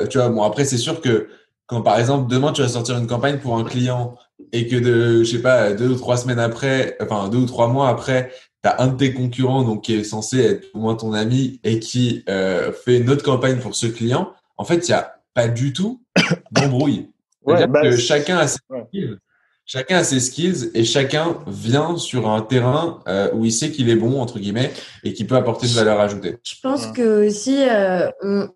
Tu vois, bon, après, c'est sûr que quand, par exemple, demain, tu vas sortir une campagne pour un client et que je sais pas, 2 ou 3 semaines après, enfin, 2 ou 3 mois après, t'as un de tes concurrents, donc, qui est censé être au moins ton ami et qui fait une autre campagne pour ce client. En fait, il y a pas du tout d'embrouille. C'est-à-dire que chacun a ses skills. Chacun a ses skills et chacun vient sur un terrain où il sait qu'il est bon, entre guillemets, et qui peut apporter une valeur ajoutée. Je pense que aussi,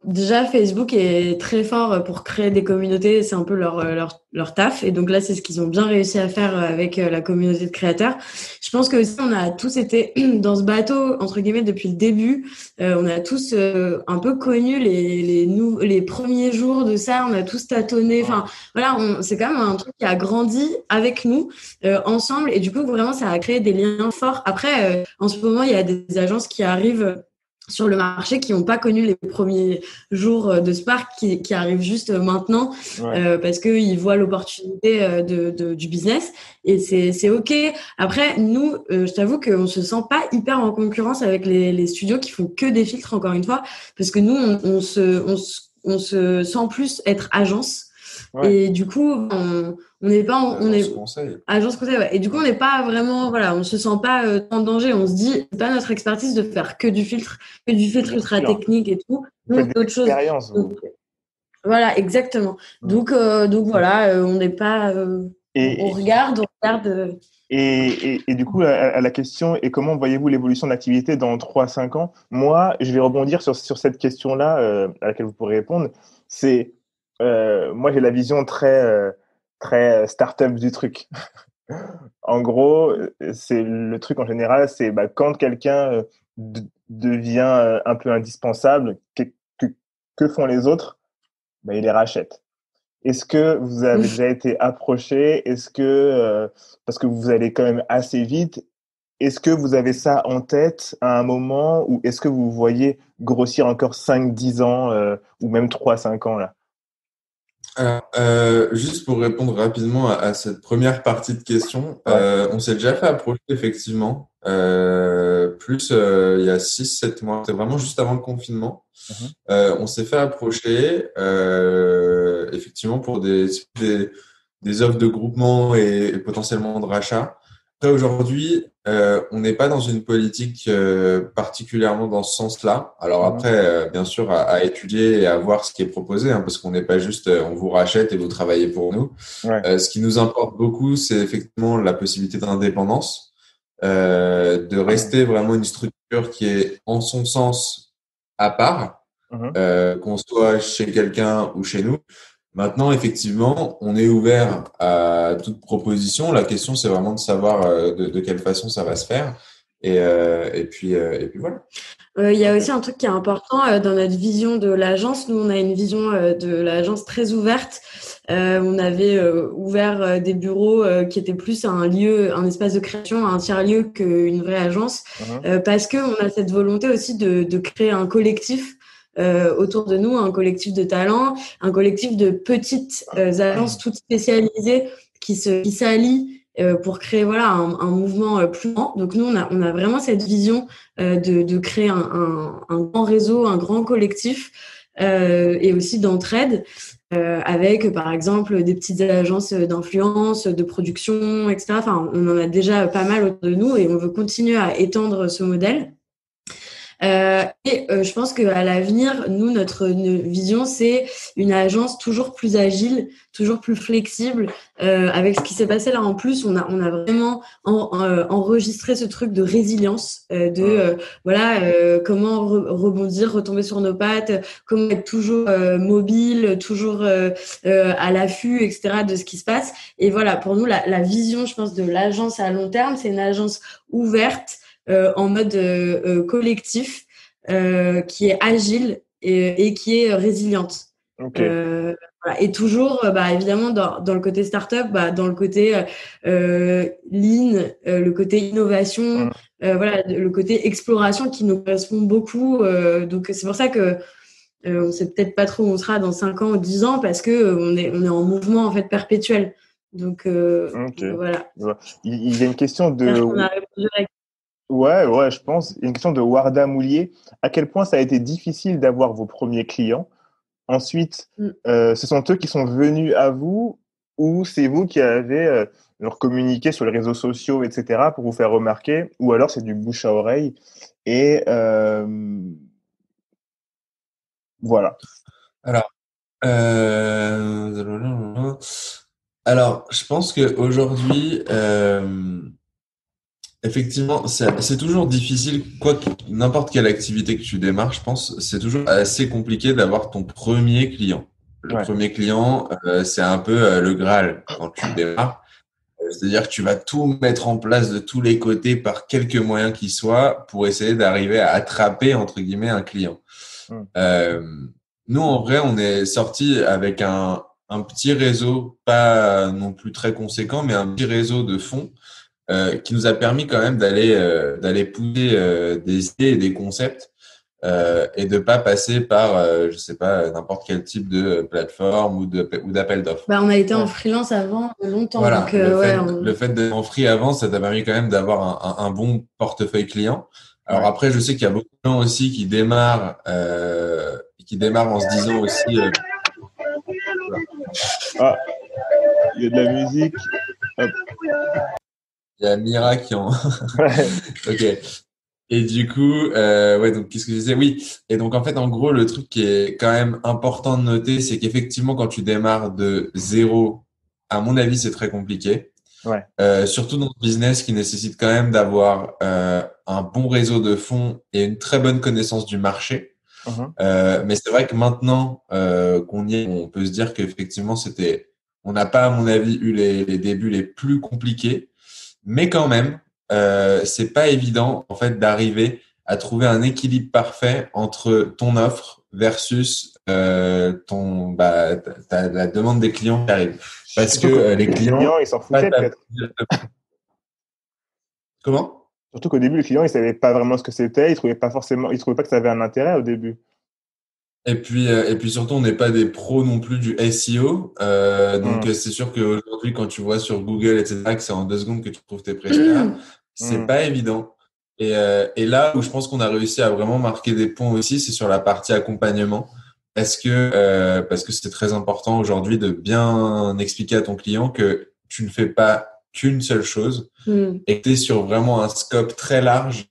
déjà, Facebook est très fort pour créer des communautés. C'est un peu leur taf. Et donc là, c'est ce qu'ils ont bien réussi à faire avec la communauté de créateurs. Je pense que aussi, on a tous été dans ce bateau, entre guillemets, depuis le début. On a tous un peu connu les premiers jours de ça. On a tous tâtonné. Enfin, voilà, c'est quand même un truc qui a grandi avec nous, ensemble. Et du coup, vraiment, ça a créé des liens forts. Après, en ce moment, il y a des agences qui arrivent sur le marché qui n'ont pas connu les premiers jours de Spark, qui arrivent juste maintenant, parce qu'ils voient l'opportunité du business, et c'est OK. Après, nous, je t'avoue qu'on se sent pas hyper en concurrence avec les studios qui font que des filtres, encore une fois, parce que nous, on se sent plus être agence. Et du coup, on n'est pas, agence conseil, ouais. Et du coup, on n'est pas vraiment, voilà, on se sent pas en danger. On se dit, c'est pas notre expertise de faire que du filtre ultra technique et tout. Donc d'autres choses. Donc, voilà, exactement. Donc voilà, on n'est pas, on regarde. Et du coup, à la question, et comment voyez-vous l'évolution de l'activité dans 3-5 ans? Moi, je vais rebondir sur cette question-là, à laquelle vous pourrez répondre. C'est, moi, j'ai la vision très start-up du truc. En gros, c'est le truc en général, c'est quand quelqu'un devient un peu indispensable, que font les autres? Ils les rachètent. Est-ce que vous avez déjà été approché? Est-ce que, parce que vous allez quand même assez vite, est-ce que vous avez ça en tête à un moment, ou est-ce que vous voyez grossir encore 5-10 ans, ou même 3-5 ans là? Alors, juste pour répondre rapidement à cette première partie de question, on s'est déjà fait approcher effectivement, plus il y a 6-7 mois, c'est vraiment juste avant le confinement. On s'est fait approcher effectivement pour des offres de groupement et potentiellement de rachat. Après, aujourd'hui, on n'est pas dans une politique particulièrement dans ce sens-là. Alors après, bien sûr, à étudier et à voir ce qui est proposé, hein, parce qu'on n'est pas juste on vous rachète et vous travaillez pour nous. Ce qui nous importe beaucoup, c'est effectivement la possibilité d'indépendance, de rester vraiment une structure qui est en son sens à part, qu'on soit chez quelqu'un ou chez nous. Maintenant, effectivement, on est ouvert à toute proposition. La question, c'est vraiment de savoir de quelle façon ça va se faire. Et puis voilà. Il y a aussi un truc qui est important dans notre vision de l'agence. Nous, on a une vision de l'agence très ouverte. On avait ouvert des bureaux qui étaient plus un lieu, un espace de création, un tiers-lieu qu'une vraie agence, parce que on a cette volonté aussi de créer un collectif. autour de nous un collectif de talents, un collectif de petites agences toutes spécialisées qui s'allient pour créer voilà un mouvement plus grand. Donc nous on a vraiment cette vision de créer un grand réseau, un grand collectif et aussi d'entraide avec par exemple des petites agences d'influence, de production, etc. Enfin, on en a déjà pas mal autour de nous et on veut continuer à étendre ce modèle. Je pense qu'à l'avenir, nous, notre vision, c'est une agence toujours plus agile, toujours plus flexible. Avec ce qui s'est passé là en plus, on a vraiment enregistré ce truc de résilience, comment rebondir, retomber sur nos pattes, comment être toujours mobile, toujours à l'affût, etc. de ce qui se passe. Et voilà, pour nous, la vision, je pense, de l'agence à long terme, c'est une agence ouverte, en mode collectif, qui est agile et qui est résiliente. Okay. Voilà. Et toujours, évidemment, dans le côté startup, dans le côté lean, le côté innovation, le côté exploration qui nous correspond beaucoup. Donc, c'est pour ça que on sait peut-être pas trop où on sera dans 5 ans ou 10 ans parce que on est en mouvement en fait perpétuel. Donc, voilà. Il y a une question de. Ouais, je pense. Il y a une question de Warda Moulier. À quel point ça a été difficile d'avoir vos premiers clients? Ensuite, ce sont eux qui sont venus à vous ou c'est vous qui avez leur communiqué sur les réseaux sociaux, etc., pour vous faire remarquer, ou alors c'est du bouche à oreille. Et voilà. Alors, je pense qu'aujourd'hui, effectivement, c'est toujours difficile, n'importe quelle activité que tu démarres, je pense, c'est toujours assez compliqué d'avoir ton premier client. Le premier client, c'est un peu le Graal quand tu démarres. C'est-à-dire que tu vas tout mettre en place de tous les côtés par quelque moyen qu'il soit pour essayer d'arriver à attraper, entre guillemets, un client. Nous, en vrai, on est sorti avec un petit réseau, pas non plus très conséquent, mais un petit réseau de fonds qui nous a permis quand même d'aller pousser des idées et des concepts et de pas passer par je sais pas n'importe quel type de plateforme ou d'appel d'offres. On a été en freelance avant longtemps. Voilà, donc, le fait d'être en free avant, ça t'a permis quand même d'avoir un bon portefeuille client. Alors après, je sais qu'il y a beaucoup de gens aussi qui démarrent en se disant aussi. Ah, il y a de la musique. Hop. Il y a Mira qui en. Ok. Et du coup, donc qu'est-ce que je disais? Oui. Et donc en fait, en gros, le truc qui est quand même important de noter, c'est qu'effectivement, quand tu démarres de zéro, à mon avis, c'est très compliqué. Ouais. Surtout dans ce business qui nécessite quand même d'avoir un bon réseau de fonds et une très bonne connaissance du marché. Mais c'est vrai que maintenant qu'on y est, on peut se dire qu'effectivement, on n'a pas, à mon avis, eu les débuts les plus compliqués. Mais quand même, c'est pas évident en fait d'arriver à trouver un équilibre parfait entre ton offre versus la demande des clients qui arrivent. Parce que les clients, ils s'en foutaient peut-être. Comment? Surtout qu'au début, les clients, ils savaient pas vraiment ce que c'était, ils trouvaient pas que ça avait un intérêt au début. Et puis surtout, on n'est pas des pros non plus du SEO. Donc, c'est sûr qu'aujourd'hui, quand tu vois sur Google, etc., que c'est en 2 secondes que tu trouves tes prestataires, c'est pas évident. Et là où je pense qu'on a réussi à vraiment marquer des points aussi, c'est sur la partie accompagnement. Parce que c'est très important aujourd'hui de bien expliquer à ton client que tu ne fais pas qu'une seule chose et que tu es sur vraiment un scope très large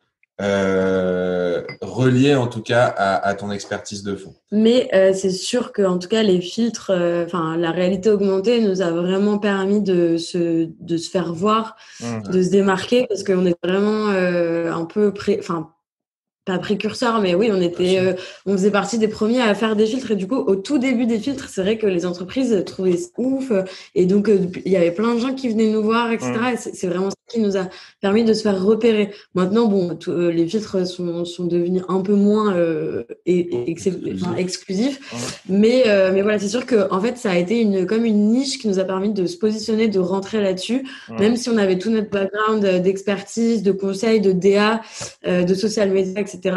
relié en tout cas à ton expertise de fond. Mais c'est sûr que en tout cas les filtres, la réalité augmentée nous a vraiment permis de se faire voir, de se démarquer parce qu'on est vraiment un peu pas précurseur, mais oui, on faisait partie des premiers à faire des filtres. Et du coup, au tout début des filtres, c'est vrai que les entreprises trouvaient ça ouf. Et donc, il y avait plein de gens qui venaient nous voir, etc. Et c'est vraiment ça qui nous a permis de se faire repérer. Maintenant, les filtres sont devenus un peu moins exclusifs. Mais voilà, c'est sûr que en fait, ça a été comme une niche qui nous a permis de se positionner, de rentrer là-dessus, même si on avait tout notre background d'expertise, de conseils, de DA, de social media, etc. etc.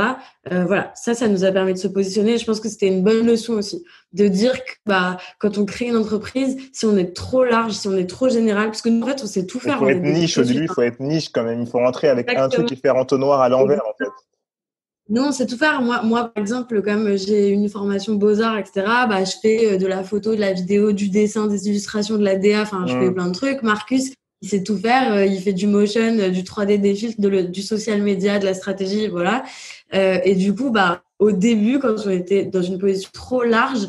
Voilà, ça nous a permis de se positionner. Je pense que c'était une bonne leçon aussi de dire que quand on crée une entreprise, si on est trop large, si on est trop général, parce que nous, en fait, on sait tout Il faire. faut être niche au début, il faut être niche quand même. Il faut rentrer avec un truc et faire entonnoir à l'envers, en fait. Non, c'est tout faire. Moi, par exemple, comme j'ai une formation beaux-arts, etc., je fais de la photo, de la vidéo, du dessin, des illustrations, de la DA. Enfin, je fais plein de trucs. Marcus, il sait tout faire. Il fait du motion, du 3D, des filtres, du social media, de la stratégie, voilà. Et du coup, au début, quand on était dans une position trop large,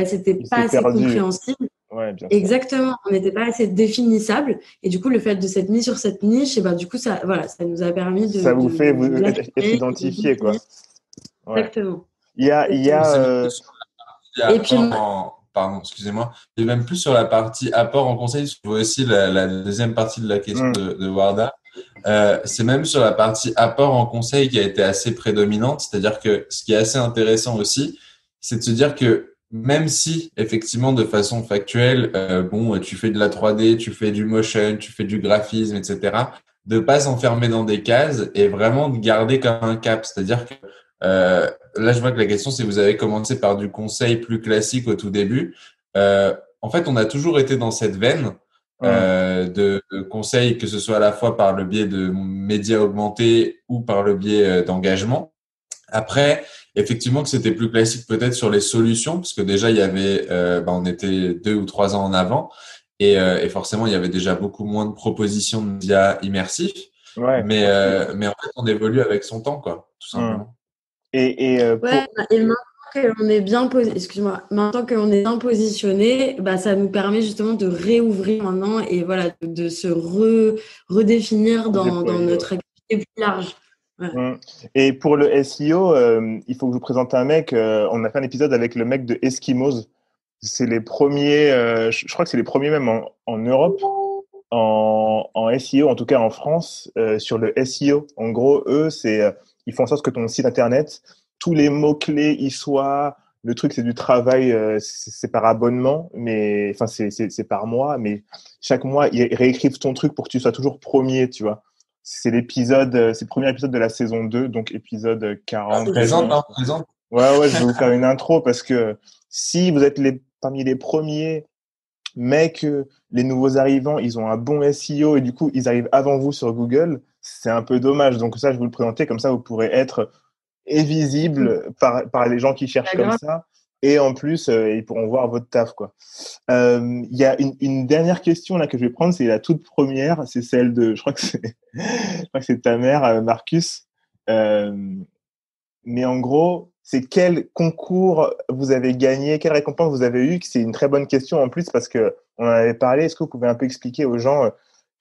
c'était pas assez compréhensible. Ouais, bien sûr. Exactement, on n'était pas assez définissable et du coup le fait de s'être mis sur cette niche, et du coup ça nous a permis de ça vous fait être identifié, quoi. Ouais. Exactement. Il y a et puis pardon, excusez-moi. Et même plus sur la partie apport en conseil, je vois aussi la deuxième partie de la question de Warda. C'est même sur la partie apport en conseil qui a été assez prédominante. C'est-à-dire que ce qui est assez intéressant aussi, c'est de se dire que même si, effectivement, de façon factuelle, tu fais de la 3D, tu fais du motion, tu fais du graphisme, etc., de pas s'enfermer dans des cases et vraiment de garder comme un cap. C'est-à-dire que là, je vois que la question, c'est vous avez commencé par du conseil plus classique au tout début. En fait, on a toujours été dans cette veine de conseils, que ce soit à la fois par le biais de médias augmentés ou par le biais d'engagement. Après, effectivement, que c'était plus classique peut-être sur les solutions, parce que déjà, il y avait, on était 2 ou 3 ans en avant, et forcément, il y avait déjà beaucoup moins de propositions de médias immersifs. Ouais. Mais en fait, on évolue avec son temps, quoi, tout simplement. Et maintenant qu'on est bien maintenant qu'on est bien positionné, ça nous permet justement de réouvrir maintenant et voilà, de se redéfinir dans notre activité plus large. Ouais. Et pour le SEO, il faut que je vous présente un mec. On a fait un épisode avec le mec de Eskimos. C'est les premiers, je crois que c'est les premiers même en Europe, en SEO, en tout cas en France, sur le SEO. En gros, eux, ils font en sorte que ton site internet, tous les mots-clés y soient. Le truc, c'est du travail, c'est par abonnement, mais enfin, c'est par mois, mais chaque mois, ils réécrivent ton truc pour que tu sois toujours premier, tu vois. C'est le premier épisode de la saison 2, donc épisode 40. Présente. Ouais, je vais vous faire une intro parce que si vous êtes parmi les premiers, mais que les nouveaux arrivants, ils ont un bon SEO et du coup, ils arrivent avant vous sur Google, c'est un peu dommage. Donc ça, je vais vous le présenter, comme ça, vous pourrez être visible par les gens qui cherchent comme ça. Et en plus, ils pourront voir votre taf, quoi. Il y a une dernière question là que je vais prendre, c'est la toute première, c'est celle de, je crois que c'est ta mère, Marcus. Mais en gros, c'est quel concours vous avez gagné, quelle récompense vous avez eu? C'est une très bonne question en plus parce que on en avait parlé. Est-ce que vous pouvez un peu expliquer aux gens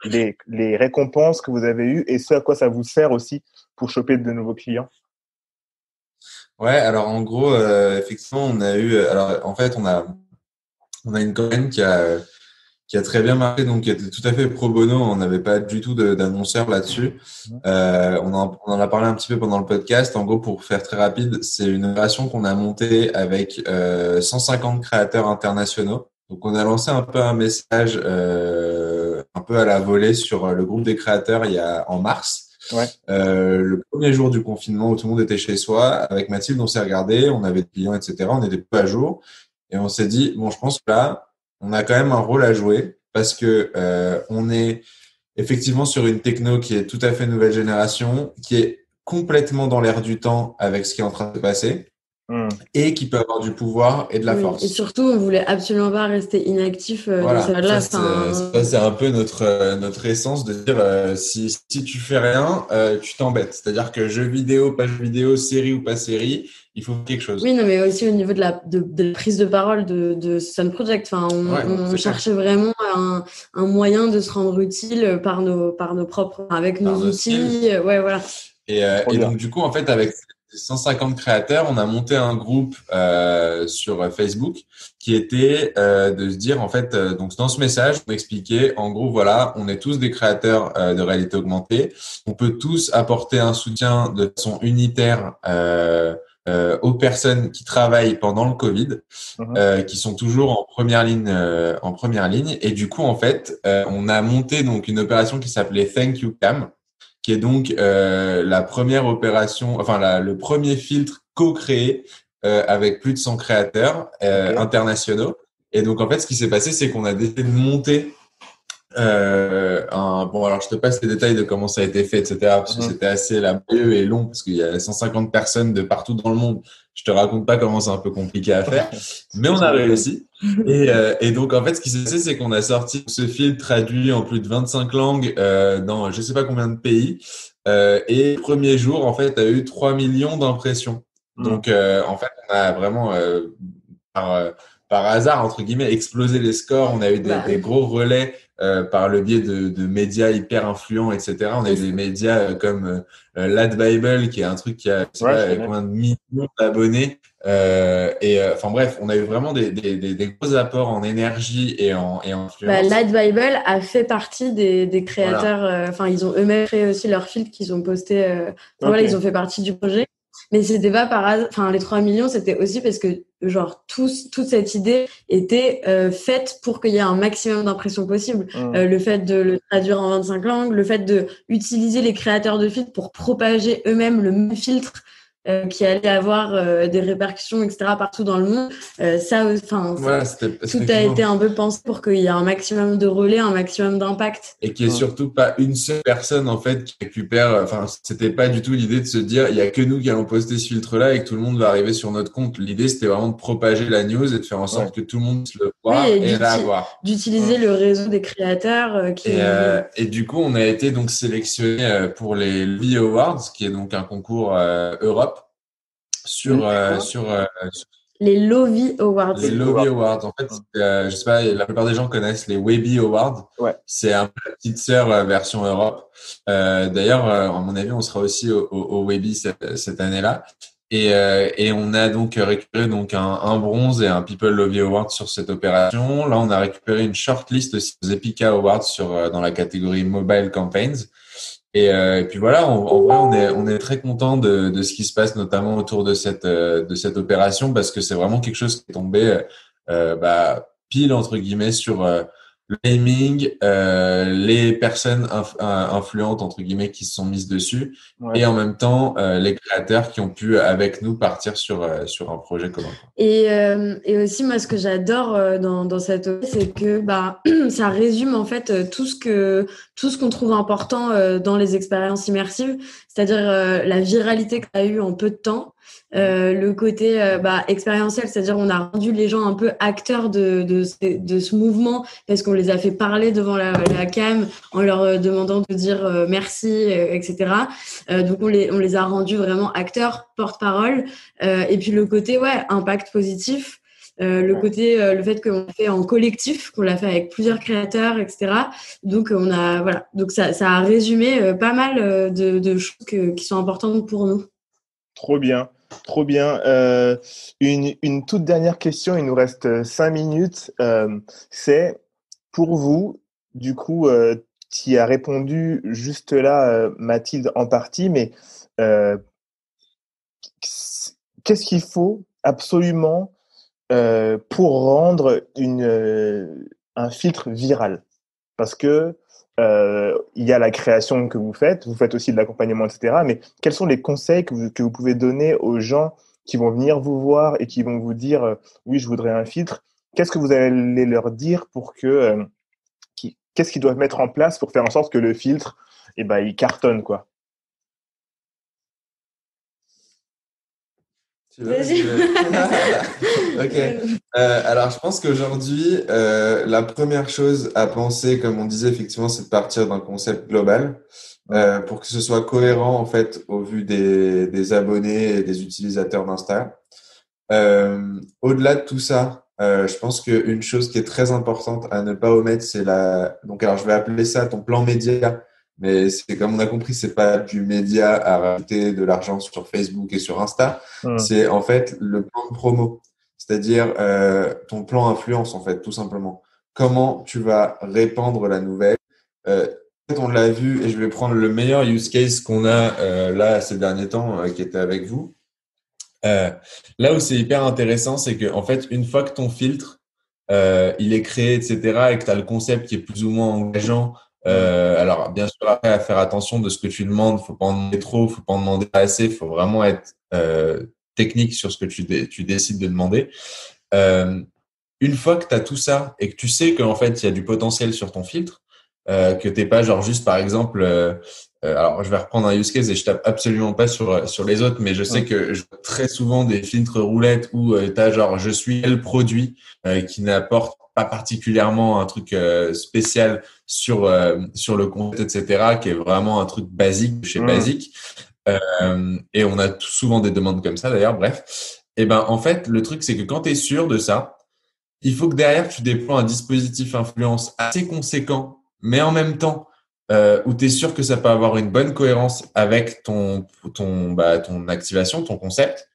les récompenses que vous avez eues et ce à quoi ça vous sert aussi pour choper de nouveaux clients? Ouais, alors en gros, effectivement, on a eu. Alors en fait, on a une campagne qui a très bien marché, donc qui était tout à fait pro bono. On n'avait pas du tout d'annonceur là-dessus. On en a parlé un petit peu pendant le podcast. En gros, pour faire très rapide, c'est une opération qu'on a montée avec 150 créateurs internationaux. Donc, on a lancé un peu un message un peu à la volée sur le groupe des créateurs en mars. Ouais. Le premier jour du confinement où tout le monde était chez soi, avec Mathilde, on s'est regardé, on avait des clients, etc. On n'était pas à jour. Et on s'est dit, bon, je pense que là, on a quand même un rôle à jouer parce que on est effectivement sur une techno qui est tout à fait nouvelle génération, qui est complètement dans l'air du temps avec ce qui est en train de se passer et qui peut avoir du pouvoir et de la force. Et surtout, on voulait absolument pas rester inactif voilà, dans là. C'est un peu notre essence de dire si tu fais rien, tu t'embêtes. C'est-à-dire que jeu vidéo, pas jeu vidéo, série ou pas série, il faut quelque chose. Oui, non, mais aussi au niveau de la prise de parole de Sun Project. Enfin, on cherchait vraiment un moyen de se rendre utile par nos propres, avec nos outils. Ouais, voilà. Et donc, du coup, en fait, avec 150 créateurs, on a monté un groupe sur Facebook qui était de se dire, en fait, donc dans ce message, on expliquait, en gros, voilà, on est tous des créateurs de réalité augmentée. On peut tous apporter un soutien de façon unitaire aux personnes qui travaillent pendant le Covid, qui sont toujours en première ligne. Et du coup, en fait, on a monté donc une opération qui s'appelait Thank You Cam, qui est donc la première opération, enfin le premier filtre co-créé avec plus de 100 créateurs internationaux. Et donc en fait, ce qui s'est passé, c'est qu'on a décidé de monter bon, alors je te passe les détails de comment ça a été fait, etc. Parce que c'était assez laborieux et long, parce qu'il y a 150 personnes de partout dans le monde. Je te raconte pas comment c'est un peu compliqué à faire, mais on a réussi. Et donc en fait, ce qui s'est passé, c'est qu'on a sorti ce film traduit en plus de 25 langues dans je sais pas combien de pays. Et le premier jour, en fait, a eu 3 millions d'impressions. Donc en fait, on a vraiment par hasard entre guillemets explosé les scores. On a eu des gros relais par le biais de médias hyper influents, etc. On a eu des médias comme l'AdBible, qui est un truc qui a combien de millions d'abonnés. Enfin bref, on a eu vraiment des gros apports en énergie et en influence. l'AdBible a fait partie des créateurs. Enfin, ils ont eux-mêmes créé aussi leur filtre qu'ils ont posté. Voilà, ils ont fait partie du projet. Mais c'était pas par hasard. Enfin, les 3 millions, c'était aussi parce que, genre, toute cette idée était faite pour qu'il y ait un maximum d'impressions possible. Le fait de le traduire en 25 langues, le fait de utiliser les créateurs de filtres pour propager eux-mêmes le même filtre qui allait avoir des répercussions, etc., partout dans le monde. Tout a été un peu pensé pour qu'il y ait un maximum de relais, un maximum d'impact. Et qu'il n'y ait surtout pas une seule personne, en fait, qui récupère. Enfin, c'était pas du tout l'idée de se dire, il y a que nous qui allons poster ce filtre-là et que tout le monde va arriver sur notre compte. L'idée, c'était vraiment de propager la news et de faire en sorte que tout le monde puisse le voir et la voir. D'utiliser le réseau des créateurs et du coup, on a été donc sélectionné pour les Lovie Awards, qui est donc un concours Europe les Lovie Awards. Les Lovie Awards. En fait, je sais pas, la plupart des gens connaissent les Webby Awards. C'est un peu la petite sœur version Europe. D'ailleurs, à mon avis, on sera aussi au Webby cette année-là. Et on a donc récupéré donc un bronze et un People Lovie Award sur cette opération. Là, on a récupéré une shortlist aussi aux Epica Awards dans la catégorie Mobile Campaigns. Et puis voilà, en vrai, on est très content de ce qui se passe, notamment autour de cette opération, parce que c'est vraiment quelque chose qui est tombé pile entre guillemets sur le naming, les personnes influentes entre guillemets qui se sont mises dessus, et en même temps les créateurs qui ont pu avec nous partir sur un projet commun. Et aussi moi, ce que j'adore dans cette OP, c'est que ça résume en fait tout ce qu'on trouve important dans les expériences immersives, c'est-à-dire la viralité que tu as eu en peu de temps. Le côté expérientiel, c'est-à-dire on a rendu les gens un peu acteurs de ce mouvement parce qu'on les a fait parler devant la cam en leur demandant de dire merci, etc. Donc on les a rendus vraiment acteurs, porte-parole. Et puis le côté impact positif. Le côté, le fait qu'on l'a fait en collectif, qu'on l'a fait avec plusieurs créateurs, etc. Donc donc ça a résumé pas mal de choses qui sont importantes pour nous. Trop bien. Une toute dernière question, il nous reste 5 minutes. C'est pour vous, du coup, tu y as répondu juste là, Mathilde, en partie, mais qu'est-ce qu'il faut absolument pour rendre un filtre viral? Parce que il y a la création que vous faites aussi de l'accompagnement, etc. Mais quels sont les conseils que vous pouvez donner aux gens qui vont venir vous voir et qui vont vous dire oui, je voudrais un filtre? Qu'est-ce que vous allez leur dire pour qu'est-ce qu'ils doivent mettre en place pour faire en sorte que le filtre, il cartonne, quoi? Vas-y. Ok. Alors, je pense qu'aujourd'hui, la première chose à penser, comme on disait, effectivement, c'est de partir d'un concept global pour que ce soit cohérent, en fait, au vu des abonnés et des utilisateurs d'Insta. Au-delà de tout ça, je pense qu'une chose qui est très importante à ne pas omettre, c'est donc, alors, je vais appeler ça ton plan média. Mais c'est comme on a compris, c'est pas du média à rajouter de l'argent sur Facebook et sur Insta. C'est en fait le plan de promo, c'est-à-dire ton plan influence en fait, tout simplement. Comment tu vas répandre la nouvelle. On l'a vu et je vais prendre le meilleur use case qu'on a là ces derniers temps qui était avec vous. Là où c'est hyper intéressant, c'est que en fait, une fois que ton filtre il est créé, etc., et que tu as le concept qui est plus ou moins engageant, Alors, bien sûr, après, à faire attention de ce que tu demandes. Faut pas en demander trop, faut pas en demander pas assez. Faut vraiment être technique sur ce que tu décides de demander. Une fois que tu as tout ça et que tu sais qu'en fait, il y a du potentiel sur ton filtre, que t'es pas genre juste, par exemple, alors je vais reprendre un use case et je tape absolument pas sur les autres, mais je sais que je vois très souvent des filtres roulettes où tu as genre je suis le produit qui n'apporte pas particulièrement un truc spécial sur le concept, etc., qui est vraiment un truc basique de chez basique. Et on a souvent des demandes comme ça d'ailleurs, bref. Et ben en fait, le truc c'est que quand tu es sûr de ça, il faut que derrière tu déploies un dispositif influence assez conséquent, mais en même temps où tu es sûr que ça peut avoir une bonne cohérence avec ton activation, ton concept.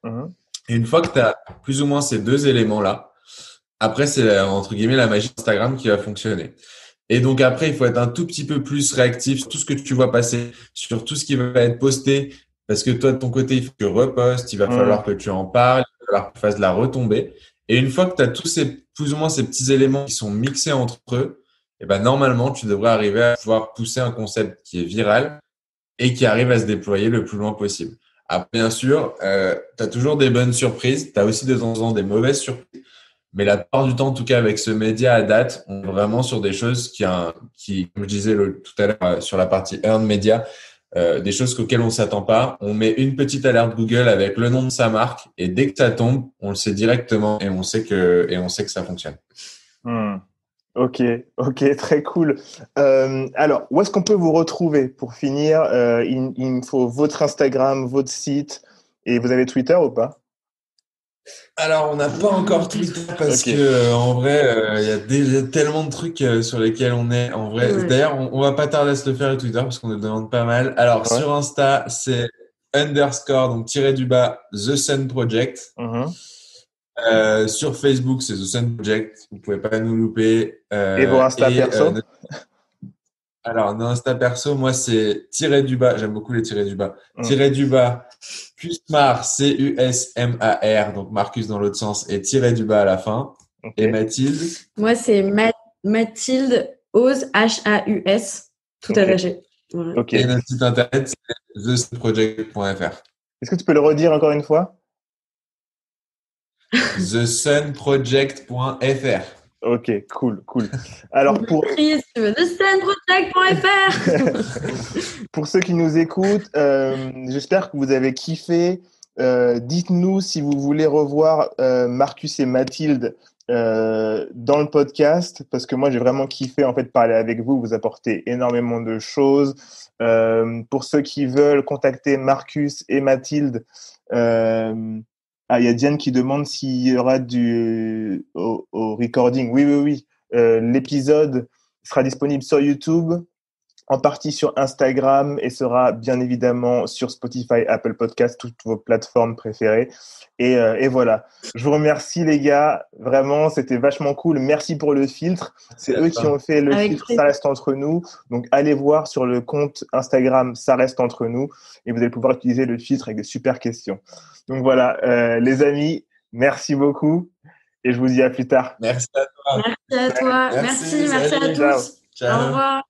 Et une fois que tu as plus ou moins ces deux éléments-là, après c'est entre guillemets la magie d'Instagram qui va fonctionner. Et donc après, il faut être un tout petit peu plus réactif sur tout ce que tu vois passer, sur tout ce qui va être posté, parce que toi, de ton côté, il faut que tu repostes, il va falloir que tu en parles, il va falloir que tu fasses de la retombée. Et une fois que tu as tous plus ou moins ces petits éléments qui sont mixés entre eux, et ben normalement, tu devrais arriver à pouvoir pousser un concept qui est viral et qui arrive à se déployer le plus loin possible. Après, bien sûr, tu as toujours des bonnes surprises, tu as aussi de temps en temps des mauvaises surprises. Mais la plupart du temps, en tout cas avec ce média à date, on est vraiment sur des choses qui comme je disais tout à l'heure sur la partie earned media, des choses auxquelles on ne s'attend pas. On met une petite alerte Google avec le nom de sa marque et dès que ça tombe, on le sait directement et on sait que ça fonctionne. Ok, très cool. Alors, où est-ce qu'on peut vous retrouver pour finir? Il me faut votre Instagram, votre site, et vous avez Twitter ou pas? Alors, on n'a pas encore Twitter parce que en vrai, il y a déjà tellement de trucs sur lesquels on est. En vrai, d'ailleurs, on va pas tarder à se le faire le Twitter parce qu'on nous demande pas mal. Alors, sur Insta, c'est _ donc tiré du bas The Sun Project. Sur Facebook, c'est The Sun Project. Vous pouvez pas nous louper. Et vos Insta perso? Alors, nos Insta perso, moi, c'est tiré du bas. J'aime beaucoup les tirés du bas. Tiré du bas. Cusmar, Cusmar, donc Marcus dans l'autre sens, et tiré du bas à la fin. Et Mathilde? Moi, c'est Mathilde Ose, Haus, tout attaché. Voilà. Et notre site internet, c'est thesunproject.fr. Est-ce que tu peux le redire encore une fois? thesunproject.fr. Ok, cool. Alors pour ceux qui nous écoutent, j'espère que vous avez kiffé. Dites-nous si vous voulez revoir Marcus et Mathilde dans le podcast, parce que moi j'ai vraiment kiffé en fait parler avec vous. Vous apportez énormément de choses. Pour ceux qui veulent contacter Marcus et Mathilde, il y a Diane qui demande s'il y aura au recording. Oui. L'épisode sera disponible sur YouTube, en partie sur Instagram et sera bien évidemment sur Spotify, Apple Podcasts, toutes vos plateformes préférées. Et voilà. Je vous remercie les gars. Vraiment, c'était vachement cool. Merci pour le filtre. C'est eux qui ont fait le filtre. Ça reste entre nous. Donc, allez voir sur le compte Instagram, ça reste entre nous. Et vous allez pouvoir utiliser le filtre avec des super questions. Donc voilà, les amis, merci beaucoup. Et je vous dis à plus tard. Merci à toi. Merci à toi. Merci à tous. Ciao. Au revoir.